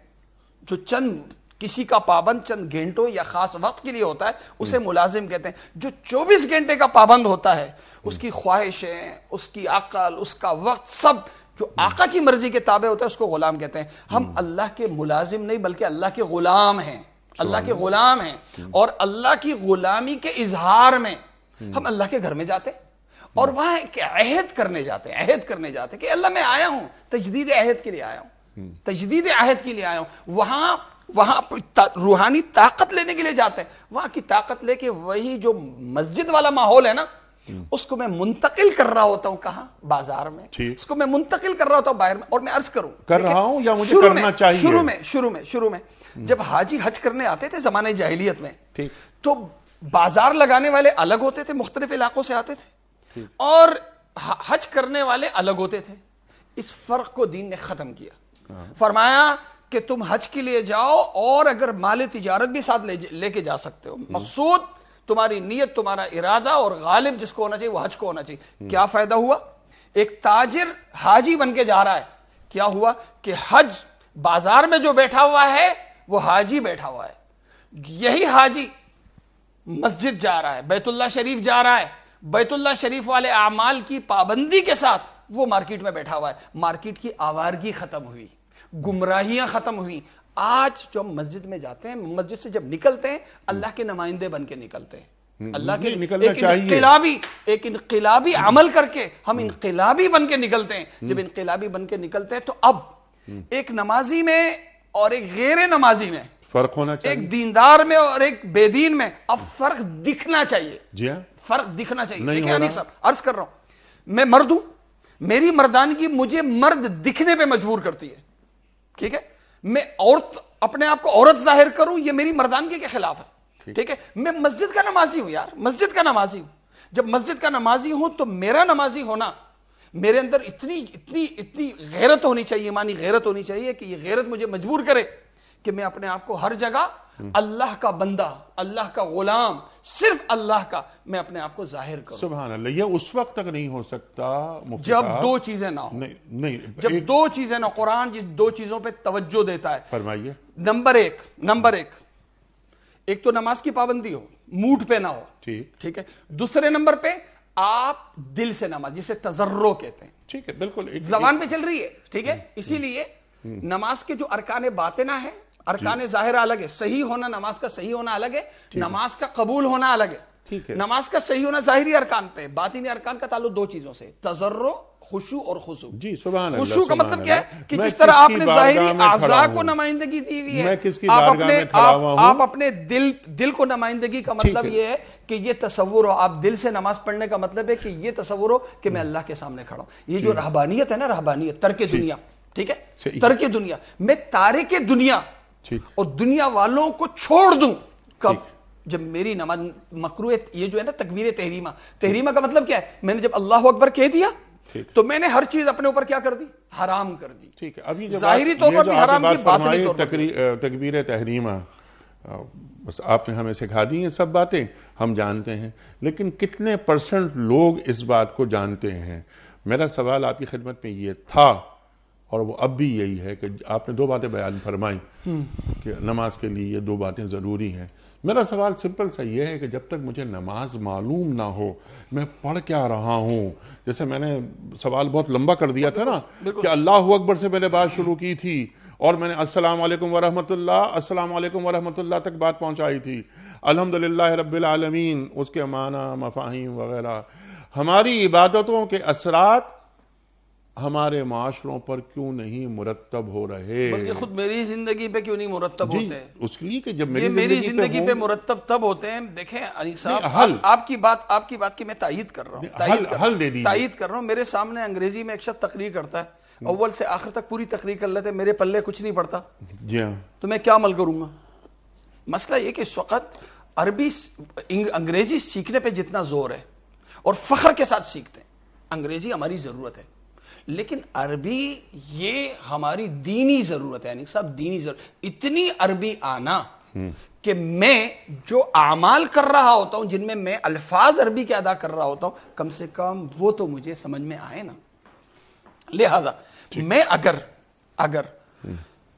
جو چند کسی کا پابند چند گھنٹوں یا خاص وقت کے لیے ہوتا ہے اسے ملازم کہتے ہیں. جو 24 گھنٹے کا پابند ہوتا ہے، اس کی خواہشیں، اس کی عقل، اس کا وقت، سب جو آقا کی مرضی کے تابع ہوتا ہے اس کو غلام کہتے ہیں. ہم اللہ کے ملازم نہیں بلکہ اللہ کے غلام ہیں. اللہ کے غلام ہیں، اور اللہ کی غلامی کے اظہار میں ہم اللہ کے گھر میں جاتے ہیں اور وہاں ایک عہد کرنے جاتے ہیں، عہد کرنے جاتے ہیں کہ اللہ میں آیا ہوں، تجدید عہد کے لیے آیا ہوں، تجدید عہد کے لیے آیا ہوں. وہاں روحانی طاقت لینے کے لیے جاتے ہیں. وہاں کی طاقت لے کے وہی جو مسجد والا ماحول ہے نا، اس کو میں منتقل کر رہا ہوتا ہوں. کہاں؟ بازار میں. اس کو میں منتقل کر رہا ہوتا ہوں باہر میں. اور میں عرض کر رہا ہوں یا مجھے کرنا چاہیے. شروع میں جب حاجی حج کرنے آتے تھے زمانہ جاہلیت میں، تو بازار لگانے والے الگ ہوتے تھے، مختلف علاقوں سے آتے تھے، اور حج کرنے والے الگ ہوتے تھے. اس فرق کو دین نے ختم کیا. فرمایا کہ تم حج کے لیے جاؤ اور اگر مال تجارت بھی ساتھ لے کے جا سکتے ہو. مقصود تمہاری نیت، تمہارا ارادہ، اور غالب جس کو ہونا چاہیے وہ حج کو ہونا چاہیے. کیا فائدہ ہوا؟ ایک تاجر حاجی بن کے جا رہا ہے. کیا ہوا کہ حج بازار میں جو بیٹھا ہوا ہے وہ حاجی بیٹھا ہوا ہے. یہی حاجی مسجد جا رہا ہے، بیت اللہ شریف جا رہا ہے، بیت اللہ شریف والے اعمال کی پابندی کے ساتھ وہ مارکیٹ میں بیٹھا ہوا ہے. مارکیٹ کی آوارگی ختم ہوئی، گمراہیاں ختم ہوئی. آج جو ہم مسجد میں جاتے ہیں، مسجد سے جب نکلتے ہیں اللہ کے نمائندے بن کے نکلتے ہیں. اللہ کے ایک انقلابی عمل کر کے ہم انقلابی بن کے نکلتے ہیں. جب انقلابی بن کے نکلتے ہیں تو اب ایک نمازی میں اور ایک غیر نمازی میں فرق ہونا چاہیے، ایک دیندار میں اور ایک بے دین میں اب فرق دکھنا چاہیے. جی ہاں، فرق دکھنا چاہیے. دیکھیں صاحب، عرض کر رہا ہوں، میں مرد ہوں، میری مردانگی مجھے مرد دکھنے پہ مجبور کرتی ہے. ٹھیک ہے، میں عورت اپنے آپ کو عورت ظاہر کروں، یہ میری مردانگی کے خلاف ہے. ٹھیک ہے، میں مسجد کا نمازی ہوں یار، مسجد کا نمازی ہوں. جب مسجد کا نمازی ہوں تو میرا نمازی ہونا میرے اندر اتنی غیرت ہونی چاہیے، ایمانی غیرت ہونی چاہیے کہ یہ غیرت مجھے مجبور کرے کہ میں اپنے آپ کو ہر جگہ اللہ کا بندہ، اللہ کا غلام، صرف اللہ کا میں اپنے آپ کو ظاہر کروں. سبحان اللہ. یہ اس وقت تک نہیں ہو سکتا مفتی جب صاحب. دو چیزیں نہ ہوں. نہیں جب دو چیزیں نہ، قرآن جس دو چیزوں پہ توجہ دیتا ہے. فرمائیے. نمبر ایک تو نماز کی پابندی ہو، موڈ پہ نہ ہو. ٹھیک ہے. دوسرے نمبر پہ آپ دل سے نماز، جسے تضرع کہتے ہیں. ٹھیک ہے، بالکل زبان پہ چل رہی ہے. ٹھیک ہے. اسی لیے نماز کے جو ارکان باطنہ ہے، ارکان ظاہرہ الگ ہے. صحیح ہونا، نماز کا صحیح ہونا الگ ہے، نماز کا قبول ہونا الگ ہے. ٹھیک ہے. نماز کا صحیح ہونا ظاہری ارکان پہ، باطنی ارکان کا تعلق دو چیزوں سے، تضرع، خشوع اور خضوع. جی سبحان اللہ. خشوع کا مطلب کیا ہے کہ جس طرح آپ نے ظاہری اعضاء کو نمائندگی دی ہوئی ہے، آپ اپنے دل کو نمائندگی کا مطلب یہ ہے کہ یہ تصور ہو، آپ دل سے نماز پڑھنے کا مطلب ہے کہ یہ تصور ہو کہ میں اللہ کے سامنے کھڑا ہوں. یہ جو رہبانیت ہے نا، رہبانیت، ترک دنیا. ٹھیک ہے. ترک دنیا، میں تارک دنیا اور دنیا والوں کو چھوڑ دوں. کب؟ جب میری نماز مکروہ، یہ جو ہے نا تکبیر تحریمہ کا مطلب کیا ہے؟ میں نے جب اللہ اکبر کہہ دیا تو میں نے ہر چیز اپنے اوپر کیا کر دی؟ حرام کر دی. ٹھیک ہے. ابھی ظاہری طور پر بھی حرام کی، باطنی طور پر. تکبیر تحریمہ بس آپ نے ہمیں سکھا دی ہیں سب باتیں، ہم جانتے ہیں، لیکن کتنے % لوگ اس بات کو جانتے ہیں؟ میرا سوال آپ کی خدمت میں یہ تھا، اور وہ اب بھی یہی ہے کہ آپ نے دو باتیں بیان فرمائیں کہ نماز کے لیے یہ دو باتیں ضروری ہیں. میرا سوال سمپل سا یہ ہے کہ جب تک مجھے نماز معلوم نہ ہو میں پڑھ کیا رہا ہوں. جیسے میں نے سوال بہت لمبا کر دیا تھا نا کہ اللہ اکبر سے میں نے بات شروع کی تھی اور میں نے السلام علیکم ورحمۃ اللہ، السلام علیکم ورحمۃ اللہ تک بات پہنچائی تھی. الحمدللہ رب العالمین، اس کے معنی، مفاہیم وغیرہ. ہماری عبادتوں کے اثرات ہمارے معاشروں پر کیوں نہیں مرتب ہو رہے؟ بلکہ خود میری زندگی پہ کیوں نہیں مرتب ہوتے؟ اس لیے کہ جب میری زندگی پہ مرتب تب ہوتے ہیں. دیکھیں انیس صاحب، آپ کی بات کی میں تائید کر رہا ہوں، تائید کر رہا ہوں. میرے سامنے انگریزی میں ایک شخص تقریر کرتا ہے، اول سے آخر تک پوری تقریر کر لیتے، میرے پلے کچھ نہیں پڑتا. جی ہاں. تو میں کیا عمل کروں گا؟ مسئلہ یہ کہ اس وقت انگریزی سیکھنے پہ جتنا زور ہے اور فخر کے ساتھ سیکھتے ہیں، انگریزی ہماری ضرورت ہے، لیکن عربی یہ ہماری دینی ضرورت ہے. یعنی صاحب دینی ضرورت، اتنی عربی آنا کہ میں جو اعمال کر رہا ہوتا ہوں، جن میں میں الفاظ عربی کے ادا کر رہا ہوتا ہوں، کم سے کم وہ تو مجھے سمجھ میں آئے نا. لہذا میں اگر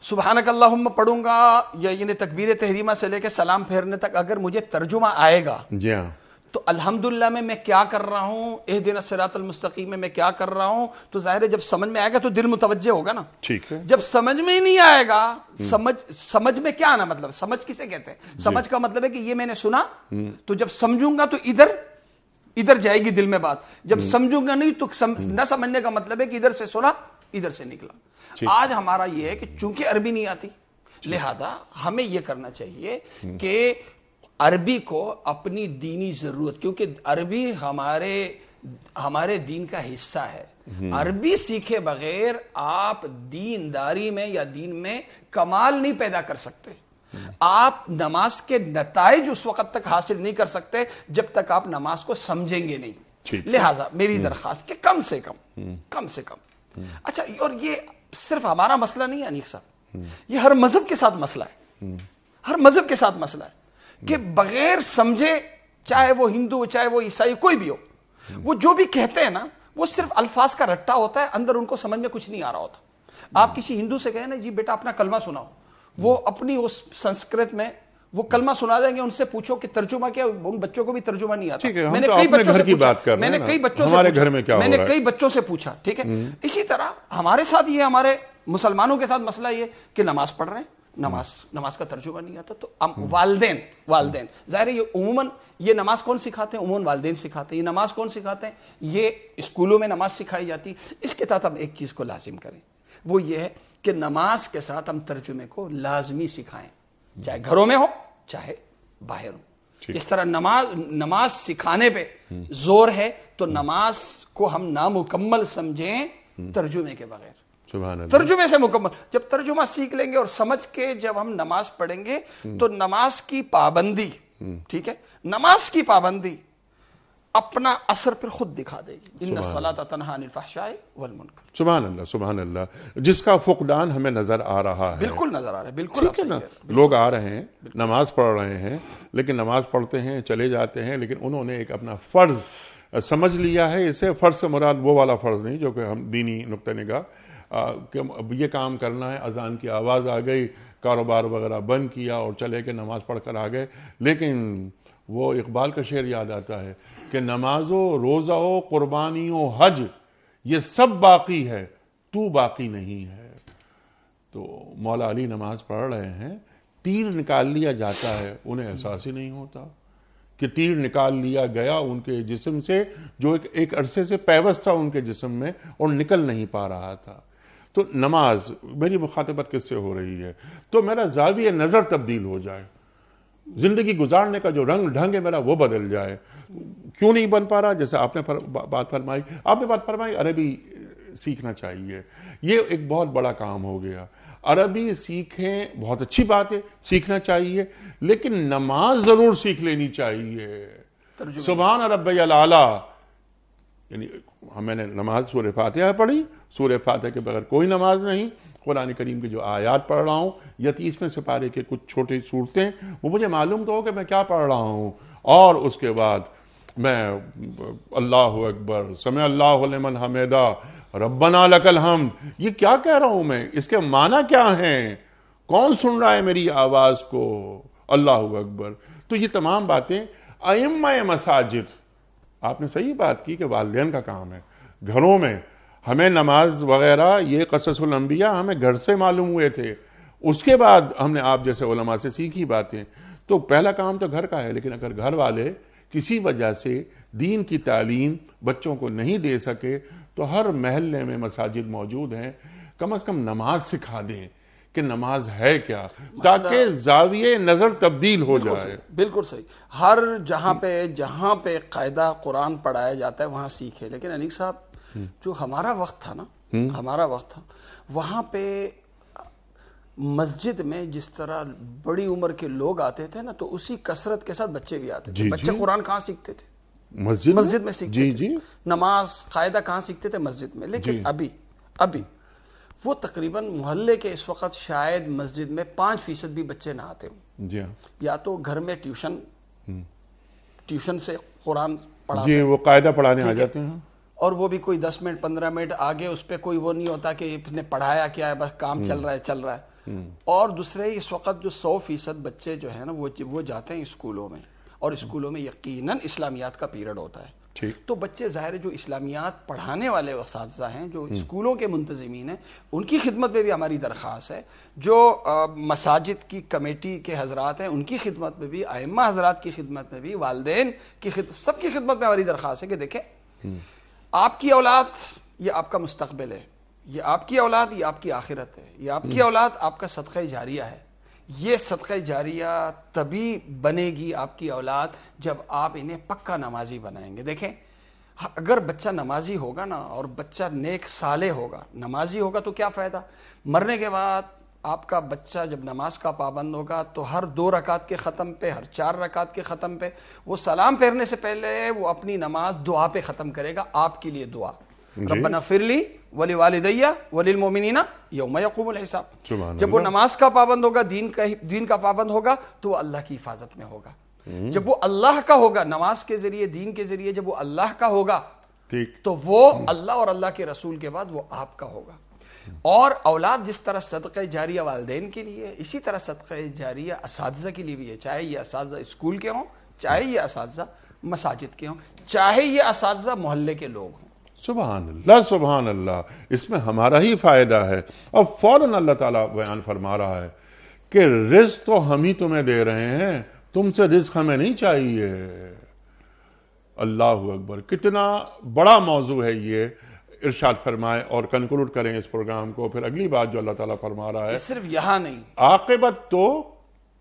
سبحانک اللہم پڑھوں گا، یا یعنی تکبیر تحریمہ سے لے کے سلام پھیرنے تک اگر مجھے ترجمہ آئے گا، جی ہاں، تو الحمدللہ میں کیا کر رہا ہوں، اہدنا الصراط المستقیم میں کیا کر رہا ہوں، تو ظاہر ہے جب سمجھ میں آئے گا تو دل متوجہ ہوگا نا. ٹھیک ہے. جب سمجھ میں ہی نہیں آئے گا، سمجھ میں کیا آنا مطلب، سمجھ کسے کہتے ہیں؟ سمجھ کا مطلب ہے کہ یہ میں نے سنا، تو جب سمجھوں گا تو ادھر جائے گی دل میں بات. جب سمجھوں گا نہیں تو نہ سمجھنے کا مطلب ہے کہ ادھر سے سنا ادھر سے نکلا. آج ہمارا یہ ہے کہ چونکہ عربی نہیں آتی، لہذا ہمیں یہ کرنا چاہیے کہ عربی کو اپنی دینی ضرورت، کیونکہ عربی ہمارے دین کا حصہ ہے. عربی سیکھے بغیر آپ دینداری میں یا دین میں کمال نہیں پیدا کر سکتے. آپ نماز کے نتائج اس وقت تک حاصل نہیں کر سکتے جب تک آپ نماز کو سمجھیں گے نہیں. لہذا میری درخواست کہ کم سے کم اچھا. اور یہ صرف ہمارا مسئلہ نہیں ہے انیق صاحب، یہ ہر مذہب کے ساتھ مسئلہ ہے. ہر مذہب کے ساتھ مسئلہ ہے کہ بغیر سمجھے، چاہے وہ ہندو، چاہے وہ عیسائی، کوئی بھی ہو، وہ جو بھی کہتے ہیں نا وہ صرف الفاظ کا رٹا ہوتا ہے، اندر ان کو سمجھ میں کچھ نہیں آ رہا ہوتا. آپ کسی ہندو سے کہیں نا جی بیٹا اپنا کلمہ سناؤ، وہ اپنی اس سنسکرت میں وہ کلمہ سنا دیں گے. ان سے پوچھو کہ ترجمہ کیا، ان بچوں کو بھی ترجمہ نہیں آتا. میں نے کئی بچوں سے پوچھا. ٹھیک ہے. اسی طرح ہمارے ساتھ یہ، ہمارے مسلمانوں کے ساتھ مسئلہ یہ کہ نماز پڑھ رہے ہیں، نماز کا ترجمہ نہیں آتا. تو والدین ظاہر ہے یہ عموماً یہ نماز کون سکھاتے ہیں؟ عموماً والدین سکھاتے ہیں. یہ نماز کون سکھاتے ہیں؟ یہ اسکولوں میں نماز سکھائی جاتی. اس کے ساتھ ہم ایک چیز کو لازم کریں، وہ یہ ہے کہ نماز کے ساتھ ہم ترجمے کو لازمی سکھائیں، چاہے گھروں میں ہو چاہے باہر ہو. اس طرح نماز سکھانے پہ زور ہے تو نماز کو ہم نامکمل سمجھیں ترجمے کے بغیر. ترجمے سے مکمل. جب ترجمہ سیکھ لیں گے اور سمجھ کے جب ہم نماز پڑھیں گے تو نماز کی پابندی، ٹھیک ہے، نماز کی پابندی اپنا اثر پھر خود دکھا دے گی. ان الصلاۃ تنہی عن الفحشاء والمنکر. سبحان اللہ سبحان اللہ. جس کا فقدان ہمیں نظر آ رہا ہے. بالکل نظر آ رہا ہے. بالکل ٹھیک ہے نا. لوگ آ رہے ہیں نماز پڑھ رہے ہیں لیکن نماز پڑھتے ہیں چلے جاتے ہیں لیکن انہوں نے ایک اپنا فرض سمجھ لیا ہے. اسے فرض سے مراد وہ والا فرض نہیں جو کہ ہم دینی نقطہ نگاہ کہ اب یہ کام کرنا ہے, اذان کی آواز آ گئی, کاروبار وغیرہ بند کیا اور چلے کے نماز پڑھ کر آ گئے. لیکن وہ اقبال کا شعر یاد آتا ہے کہ نماز و روزہ و قربانی و حج یہ سب باقی ہے تو باقی نہیں ہے. تو مولا علی نماز پڑھ رہے ہیں, تیر نکال لیا جاتا ہے, انہیں احساس ہی نہیں ہوتا کہ تیر نکال لیا گیا ان کے جسم سے جو ایک عرصے سے پیوست تھا ان کے جسم میں اور نکل نہیں پا رہا تھا. تو نماز, میری مخاطبت کس سے ہو رہی ہے, تو میرا زاویہ نظر تبدیل ہو جائے, زندگی گزارنے کا جو رنگ ڈھنگ ہے میرا وہ بدل جائے. کیوں نہیں بن پا رہا؟ جیسے آپ نے بات فرمائی عربی سیکھنا چاہیے. یہ ایک بہت بڑا کام ہو گیا. عربی سیکھیں, بہت اچھی بات ہے, سیکھنا چاہیے, لیکن نماز ضرور سیکھ لینی چاہیے. سبحان ربی الاعلیٰ, یعنی میں نے نماز سورہ فاتحہ پڑھی, سورہ فاتحہ کے بغیر کوئی نماز نہیں. قرآن کریم کے جو آیات پڑھ رہا ہوں یا 30ویں سپارے کے کچھ چھوٹی صورتیں, وہ مجھے معلوم تو ہو کہ میں کیا پڑھ رہا ہوں, اور اس کے بعد میں اللہ اکبر, سمع اللہ لمن حمیدہ, ربنا لک الحمد, یہ کیا کہہ رہا ہوں میں, اس کے معنی کیا ہیں, کون سن رہا ہے میری آواز کو, اللہ اکبر. تو یہ تمام باتیں ائمہ مساجد, آپ نے صحیح بات کی کہ والدین کا کام ہے. گھروں میں ہمیں نماز وغیرہ یہ قصص الانبیاء ہمیں گھر سے معلوم ہوئے تھے, اس کے بعد ہم نے آپ جیسے علماء سے سیکھی باتیں. تو پہلا کام تو گھر کا ہے, لیکن اگر گھر والے کسی وجہ سے دین کی تعلیم بچوں کو نہیں دے سکے تو ہر محلے میں مساجد موجود ہیں, کم از کم نماز سکھا دیں کہ نماز ہے کیا, تاکہ زاویہ نظر تبدیل ہو جائے. بالکل صحیح. ہر جہاں پہ قاعدہ قرآن پڑھایا جاتا ہے وہاں سیکھے. لیکن انیق صاحب, جو ہمارا وقت تھا نا, ہمارا وقت تھا, وہاں پہ مسجد میں جس طرح بڑی عمر کے لوگ آتے تھے نا, تو اسی کثرت کے ساتھ بچے بھی آتے تھے. بچے قرآن کہاں سیکھتے تھے؟ مسجد میں سیکھتے تھے. نماز قاعدہ کہاں سیکھتے تھے؟ مسجد میں. لیکن ابھی وہ تقریباً محلے کے اس وقت شاید مسجد میں 5% بھی بچے نہ آتے ہوں. یا تو گھر میں ٹیوشن سے قرآن پڑھاتے ہیں, وہ قاعدہ پڑھانے آ جاتے ہیں, اور وہ بھی کوئی 10 منٹ 15 منٹ آگے, اس پہ کوئی وہ نہیں ہوتا کہ اس نے پڑھایا کیا ہے, بس کام چل رہا ہے. اور دوسرے اس وقت جو 100% بچے جو ہیں نا وہ جاتے ہیں اسکولوں میں, اور اسکولوں میں یقیناً اسلامیات کا پیریڈ ہوتا ہے. تو بچے ظاہر ہے جو اسلامیات پڑھانے والے اساتذہ ہیں, جو اسکولوں کے منتظمین ہیں, ان کی خدمت میں بھی ہماری درخواست ہے. جو مساجد کی کمیٹی کے حضرات ہیں ان کی خدمت میں بھی, ائمہ حضرات کی خدمت میں بھی, والدین کی خدمت, سب کی خدمت میں ہماری درخواست ہے کہ دیکھیں, آپ کی اولاد یہ آپ کا مستقبل ہے, یہ آپ کی اولاد یہ آپ کی آخرت ہے, یہ آپ کی اولاد آپ کا صدقہ جاریہ ہے. یہ صدقہ جاریہ تبھی بنے گی آپ کی اولاد جب آپ انہیں پکا نمازی بنائیں گے. دیکھیں, اگر بچہ نمازی ہوگا نا, اور بچہ نیک صالح ہوگا, نمازی ہوگا, تو کیا فائدہ, مرنے کے بعد آپ کا بچہ جب نماز کا پابند ہوگا تو ہر 2 رکعت کے ختم پہ, ہر 4 رکعت کے ختم پہ, وہ سلام پھیرنے سے پہلے وہ اپنی نماز دعا پہ ختم کرے گا, آپ کے لیے دعا, ربنا اغفر لی ولوالدی وللمؤمنین یوم یقوم الحساب. جب وہ نماز کا پابند ہوگا, دین کا پابند ہوگا, تو وہ اللہ کی حفاظت میں ہوگا. جب وہ اللہ کا ہوگا, نماز کے ذریعے, دین کے ذریعے جب وہ اللہ کا ہوگا, تو وہ اللہ اور اللہ کے رسول کے بعد وہ آپ کا ہوگا. اور اولاد جس طرح صدقہ جاریہ والدین کے لیے, اسی طرح صدقہ جاریہ اساتذہ کے لیے بھی ہے, چاہے یہ اساتذہ اسکول کے ہوں, چاہے یہ اساتذہ مساجد کے ہوں, چاہے یہ اساتذہ محلے کے لوگ ہوں. سبحان اللہ سبحان اللہ, اس میں ہمارا ہی فائدہ ہے. اب فوراً اللہ تعالیٰ بیان فرما رہا ہے کہ رزق تو ہم ہی تمہیں دے رہے ہیں, تم سے رزق ہمیں نہیں چاہیے. اللہ اکبر, کتنا بڑا موضوع ہے یہ. ارشاد فرمائے اور کنکلوڈ کریں اس پروگرام کو. پھر اگلی بات جو اللہ تعالیٰ فرما رہا ہے, صرف یہاں نہیں, عاقبت تو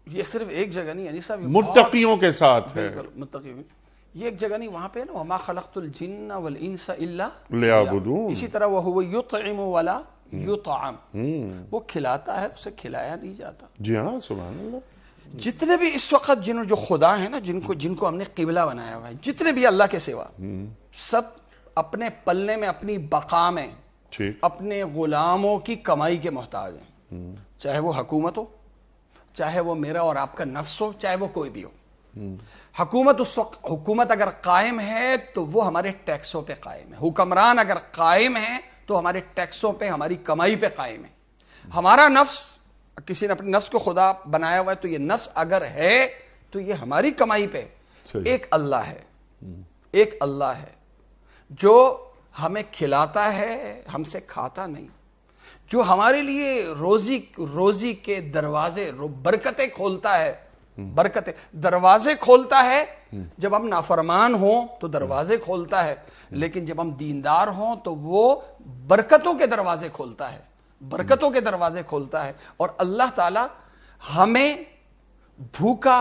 یہ صرف ایک جگہ نہیں, یعنی صاحب متقیوں کے ساتھ ہے. متقیوں, یہ ایک جگہ نہیں, وہاں پہ نا وما خلقت الجن والانس الا لیعبدون. اسی طرح وہو یطعم ولا یطعم, وہ کھلاتا ہے, اسے کھلایا نہیں جاتا. جی ہاں, سبحان اللہ. جتنے بھی اس وقت جو خدا ہیں نا، جن کو ہم نے قبلہ بنایا ہوا ہے، جتنے بھی اللہ کے سوا، سب اپنے پلنے میں، اپنی بقا میں اپنے غلاموں کی کمائی کے محتاج ہیں، چاہے وہ حکومت ہو، چاہے وہ میرا اور آپ کا نفس ہو، چاہے وہ کوئی بھی ہو۔ حکومت اس وقت، حکومت اگر قائم ہے تو وہ ہمارے ٹیکسوں پہ قائم ہے، حکمران اگر قائم ہے تو ہمارے ٹیکسوں پہ، ہماری کمائی پہ قائم ہے۔ ہمارا نفس، کسی نے اپنے نفس کو خدا بنایا ہوا ہے تو یہ نفس اگر ہے تو یہ ہماری کمائی پہ ایک اللہ ہے، ایک اللہ ہے جو ہمیں کھلاتا ہے، ہم سے کھاتا نہیں، جو ہمارے لیے روزی کے دروازے، برکتیں کھولتا ہے، دروازے کھولتا ہے۔ جب ہم نافرمان ہوں تو دروازے کھولتا ہے، لیکن جب ہم دیندار ہوں تو وہ برکتوں کے دروازے کھولتا ہے، برکتوں کے دروازے کھولتا ہے۔ اور اللہ تعالی ہمیں بھوکا،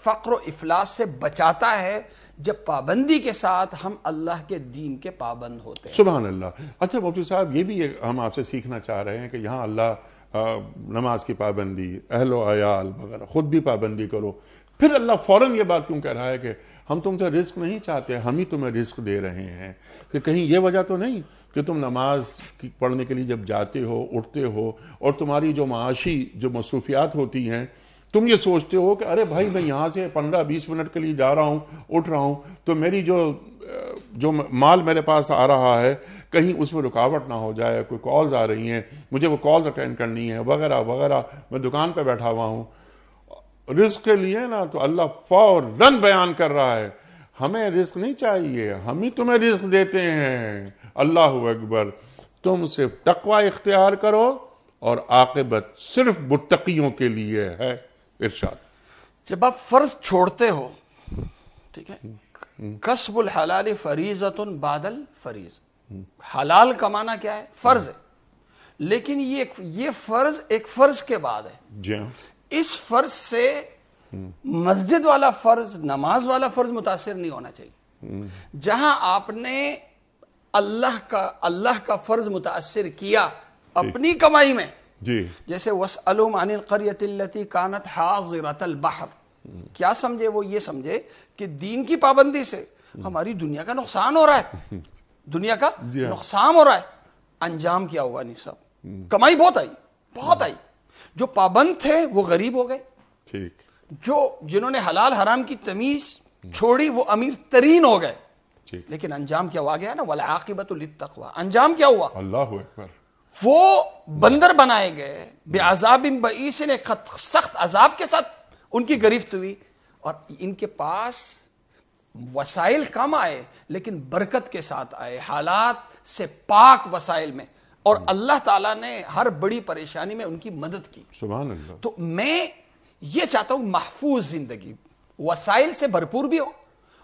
فقر و افلاس سے بچاتا ہے جب پابندی کے ساتھ ہم اللہ کے دین کے پابند ہوتے ہیں۔ سبحان اللہ۔ اچھا مفتی صاحب، یہ بھی ہم آپ سے سیکھنا چاہ رہے ہیں کہ یہاں اللہ نماز کی پابندی، اہل و عیال وغیرہ، خود بھی پابندی کرو، پھر اللہ فوراً یہ بات کیوں کہہ رہا ہے کہ ہم تم سے رزق نہیں چاہتے، ہم ہی تمہیں رزق دے رہے ہیں؟ کہ کہیں یہ وجہ تو نہیں کہ تم نماز پڑھنے کے لیے جب جاتے ہو، اٹھتے ہو، اور تمہاری جو معاشی جو مصروفیات ہوتی ہیں، تم یہ سوچتے ہو کہ ارے بھائی میں یہاں سے 15-20 منٹ کے لیے جا رہا ہوں، اٹھ رہا ہوں، تو میری جو مال میرے پاس آ رہا ہے کہیں اس میں رکاوٹ نہ ہو جائے، کوئی کالز آ رہی ہیں، مجھے وہ کالز اٹینڈ کرنی ہے وغیرہ وغیرہ، میں دکان پہ بیٹھا ہوا ہوں۔ رزق کے لیے نا تو اللہ فوراً بیان کر رہا ہے ہمیں رزق نہیں چاہیے، ہم ہی تمہیں رزق دیتے ہیں۔ اللہ اکبر۔ تم صرف تقوی اختیار کرو اور عاقبت صرف متقیوں کے لیے ہے۔ ارشاد۔ جب آپ فرض چھوڑتے ہو، ٹھیک ہے، کسب الحلال فریضۃ بعد الفریض، حلال کمانا کیا ہے؟ فرض ہے، لیکن یہ فرض ایک فرض کے بعد ہے۔ جی ہاں۔ اس فرض سے مسجد والا فرض، نماز والا فرض متاثر نہیں ہونا چاہیے۔ جہاں آپ نے اللہ کا فرض متاثر کیا اپنی کمائی میں، جی، جیسے وَاسْأَلُهُمْ عَنِ الْقَرْيَةِ الَّتِي كَانَتْ حَاضِرَةَ الْبَحْرِ، کیا سمجھے؟ وہ یہ سمجھے کہ دین کی پابندی سے ہماری دنیا کا نقصان ہو رہا ہے، دنیا کا نقصان ہو رہا ہے۔ انجام کیا ہوا؟ نہیں صاحب، کمائی بہت آئی، جو پابند تھے وہ غریب ہو گئے، ٹھیک، جنہوں نے حلال حرام کی تمیز چھوڑی وہ امیر ترین ہو گئے۔ ٹھیک، لیکن انجام کیا ہوا گیا نا، وَالْعَاقِبَةُ لِلتَّقْوَىٰ، انجام کیا ہوا؟ اللہ اکبر۔ وہ بندر بنائے گئے، بعذاب بئیس، ایک سخت عذاب کے ساتھ ان کی گرفت ہوئی، اور ان کے پاس وسائل کم آئے لیکن برکت کے ساتھ آئے، حالات سے پاک وسائل میں، اور اللہ تعالیٰ نے ہر بڑی پریشانی میں ان کی مدد کی۔ سبحان اللہ۔ تو میں یہ چاہتا ہوں محفوظ زندگی، وسائل سے بھرپور بھی ہو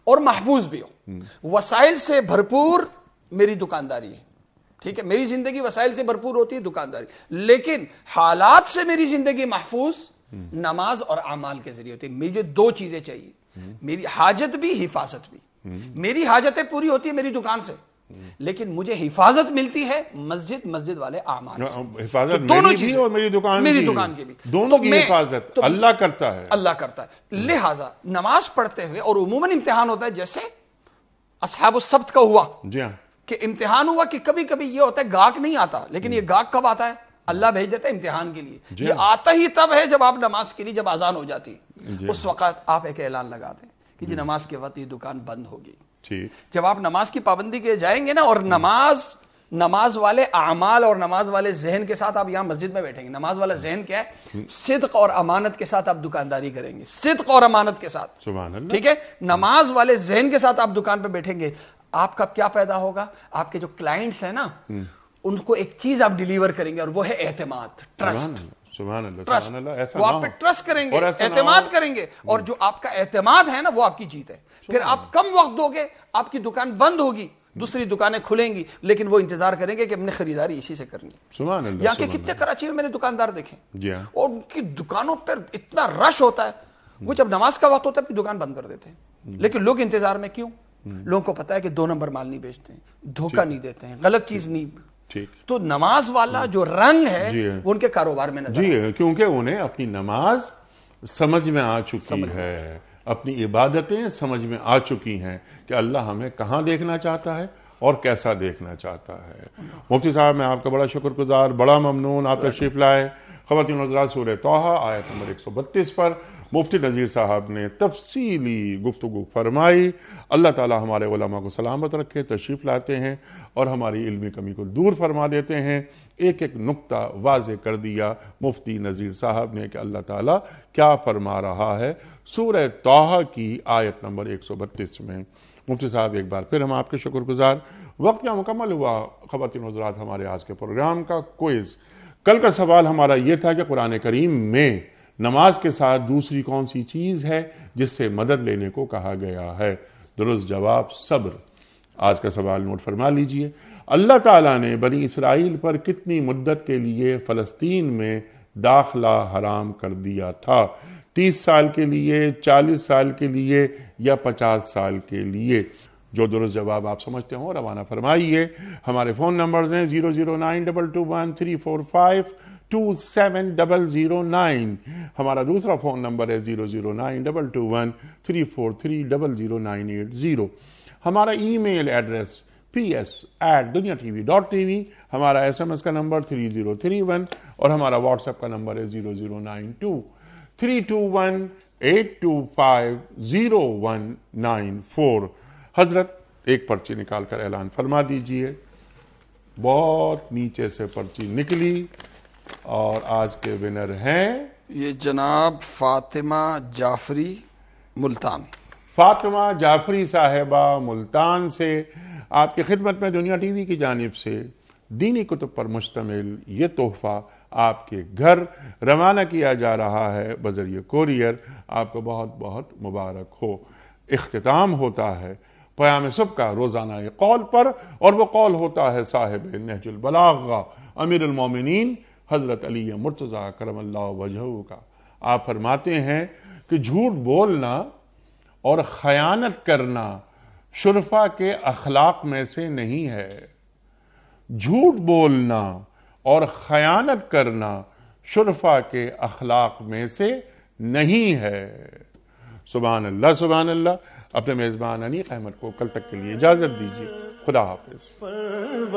اور محفوظ بھی ہو۔ وسائل سے بھرپور میری دکانداری ہے، ٹھیک ہے، میری زندگی وسائل سے بھرپور ہوتی ہے، دکانداری، لیکن حالات سے میری زندگی محفوظ نماز اور اعمال کے ذریعے ہوتی ہے۔ مجھے دو چیزیں چاہیے، میری حاجت بھی، حفاظت بھی۔ میری حاجتیں پوری ہوتی ہے میری دکان سے، لیکن مجھے حفاظت ملتی ہے مسجد والے اعمال سے۔ حفاظت دونوں میری بھی چیزیں، اور میری دکان کی بھی، دونوں کی حفاظت اللہ کرتا ہے، اللہ کرتا ہے۔ لہذا نماز پڑھتے ہوئے، اور عموماً امتحان ہوتا ہے، جیسے اصحاب السبت کا ہوا، جی ہاں، کہ امتحان ہوا کہ کبھی کبھی یہ ہوتا ہے گاہک نہیں آتا، لیکن یہ گاہک کب آتا ہے؟ اللہ بھیج دیتا ہے امتحان کے لیے۔ یہ آتا ہی تب ہے جب آپ نماز کے لیے، جب اذان ہو جاتی، اس وقت آپ ایک اعلان لگا دیں کہ جی نماز کے وقت یہ دکان بند ہوگی۔ جب آپ نماز کی پابندی کے جائیں گے نا، اور نماز والے اعمال اور نماز والے ذہن کے ساتھ آپ یہاں مسجد میں بیٹھیں گے۔ نماز والا ذہن کیا ہے؟ صدق اور امانت کے ساتھ آپ دکانداری کریں گے، صدق اور امانت کے ساتھ، سبحان اللہ، ٹھیک ہے۔ نماز والے ذہن کے ساتھ آپ دکان پہ بیٹھیں گے، آپ کا کیا پیدا ہوگا؟ آپ کے جو کلائنٹس ہیں نا، ان کو ایک چیز آپ ڈیلیور کریں گے، اور وہ ہے اعتماد، ٹرسٹ۔ سبحان اللہ، ٹرسٹ، سبحان اللہ۔ ایسا وہ آپ پہ ٹرسٹ کریں گے، اعتماد کریں گے، اور جو آپ کا اعتماد ہے نا وہ آپ کی جیت ہے۔ پھر آپ کم وقت دو گے، آپ کی دکان بند ہوگی، دوسری دکانیں کھلیں گی، لیکن وہ انتظار کریں گے کہ ہم نے خریداری اسی سے کرنی ہے۔ سبحان اللہ۔ یہاں کے کتنے کراچی میں میں نے دکاندار دیکھے، جی ہاں، اور ان کی دکانوں پر اتنا رش ہوتا ہے، وہ جب نماز کا وقت ہوتا ہے اپنی دکان بند کر دیتے ہیں، لیکن لوگ انتظار میں کیوں؟ لوگوں کو پتا ہے کہ 2 نمبر مال نہیں بیچتے ہیں، دھوکہ نہیں دیتے ہیں، غلط چیز نہیں۔ ٹھیک، تو نماز والا جو رنگ ہے وہ ان کے کاروبار میں نظر جی، کیونکہ انہیں اپنی نماز سمجھ میں آ چکی ہے، اپنی عبادتیں سمجھ میں آ چکی ہیں کہ اللہ ہمیں کہاں دیکھنا چاہتا ہے اور کیسا دیکھنا چاہتا ہے۔ مفتی صاحب میں آپ کا بڑا شکر گزار، بڑا ممنون، آپ تشریف لائے۔ خواتین حضرات، سورہ طٰہٰ آیت نمبر 132 پر مفتی نذیر صاحب نے تفصیلی گفتگو فرمائی۔ اللہ تعالی ہمارے علماء کو سلامت رکھے، تشریف لاتے ہیں اور ہماری علمی کمی کو دور فرما دیتے ہیں۔ ایک ایک نقطہ واضح کر دیا مفتی نذیر صاحب نے کہ اللہ تعالیٰ کیا فرما رہا ہے سورہ طٰہٰ کی آیت نمبر 132 میں۔ مفتی صاحب ایک بار پھر ہم آپ کے شکر گزار۔ وقت کا مکمل ہوا خواتین حضرات ہمارے آج کے پروگرام کا کوئز۔ کل کا سوال ہمارا یہ تھا کہ قرآن کریم میں نماز کے ساتھ دوسری کون سی چیز ہے جس سے مدد لینے کو کہا گیا ہے؟ درست جواب صبر۔ آج کا سوال نوٹ فرما لیجئے۔ اللہ تعالیٰ نے بنی اسرائیل پر کتنی مدت کے لیے فلسطین میں داخلہ حرام کر دیا تھا؟ 30 سال کے لیے، 40 سال کے لیے یا 50 سال کے لیے؟ جو درست جواب آپ سمجھتے ہوں روانہ فرمائیے۔ ہمارے فون نمبرز ہیں 0092213452709۔ ہمارا دوسرا فون نمبر ہے 0092213430090۔ ہمارا ای میل ایڈریس ps@duniatv.tv۔ ہمارا SMS کا نمبر 3031 اور ہمارا واٹس ایپ کا نمبر ہے 009232500194۔ حضرت ایک پرچی نکال کر اعلان فرما دیجئے۔ بہت نیچے سے پرچی نکلی اور آج کے ونر ہیں یہ جناب فاطمہ جعفری ملتان۔ فاطمہ جعفری صاحبہ ملتان سے آپ کی خدمت میں دنیا ٹی وی کی جانب سے دینی کتب پر مشتمل یہ تحفہ آپ کے گھر روانہ کیا جا رہا ہے بذریعہ کوریئر۔ آپ کو بہت بہت مبارک ہو۔ اختتام ہوتا ہے پیام صبح کا روزانہ قول پر، اور وہ قول ہوتا ہے صاحب نہج البلاغہ امیر المومنین حضرت علی مرتضیٰ کرم اللہ وجہہ کا۔ آپ فرماتے ہیں کہ جھوٹ بولنا اور خیانت کرنا شرفا کے اخلاق میں سے نہیں ہے۔ جھوٹ بولنا اور خیانت کرنا شرفا کے اخلاق میں سے نہیں ہے۔ سبحان اللہ سبحان اللہ۔ اپنے میزبان انیق احمد کو کل تک کے لیے اجازت دیجیے۔ خدا حافظ۔ پروردگار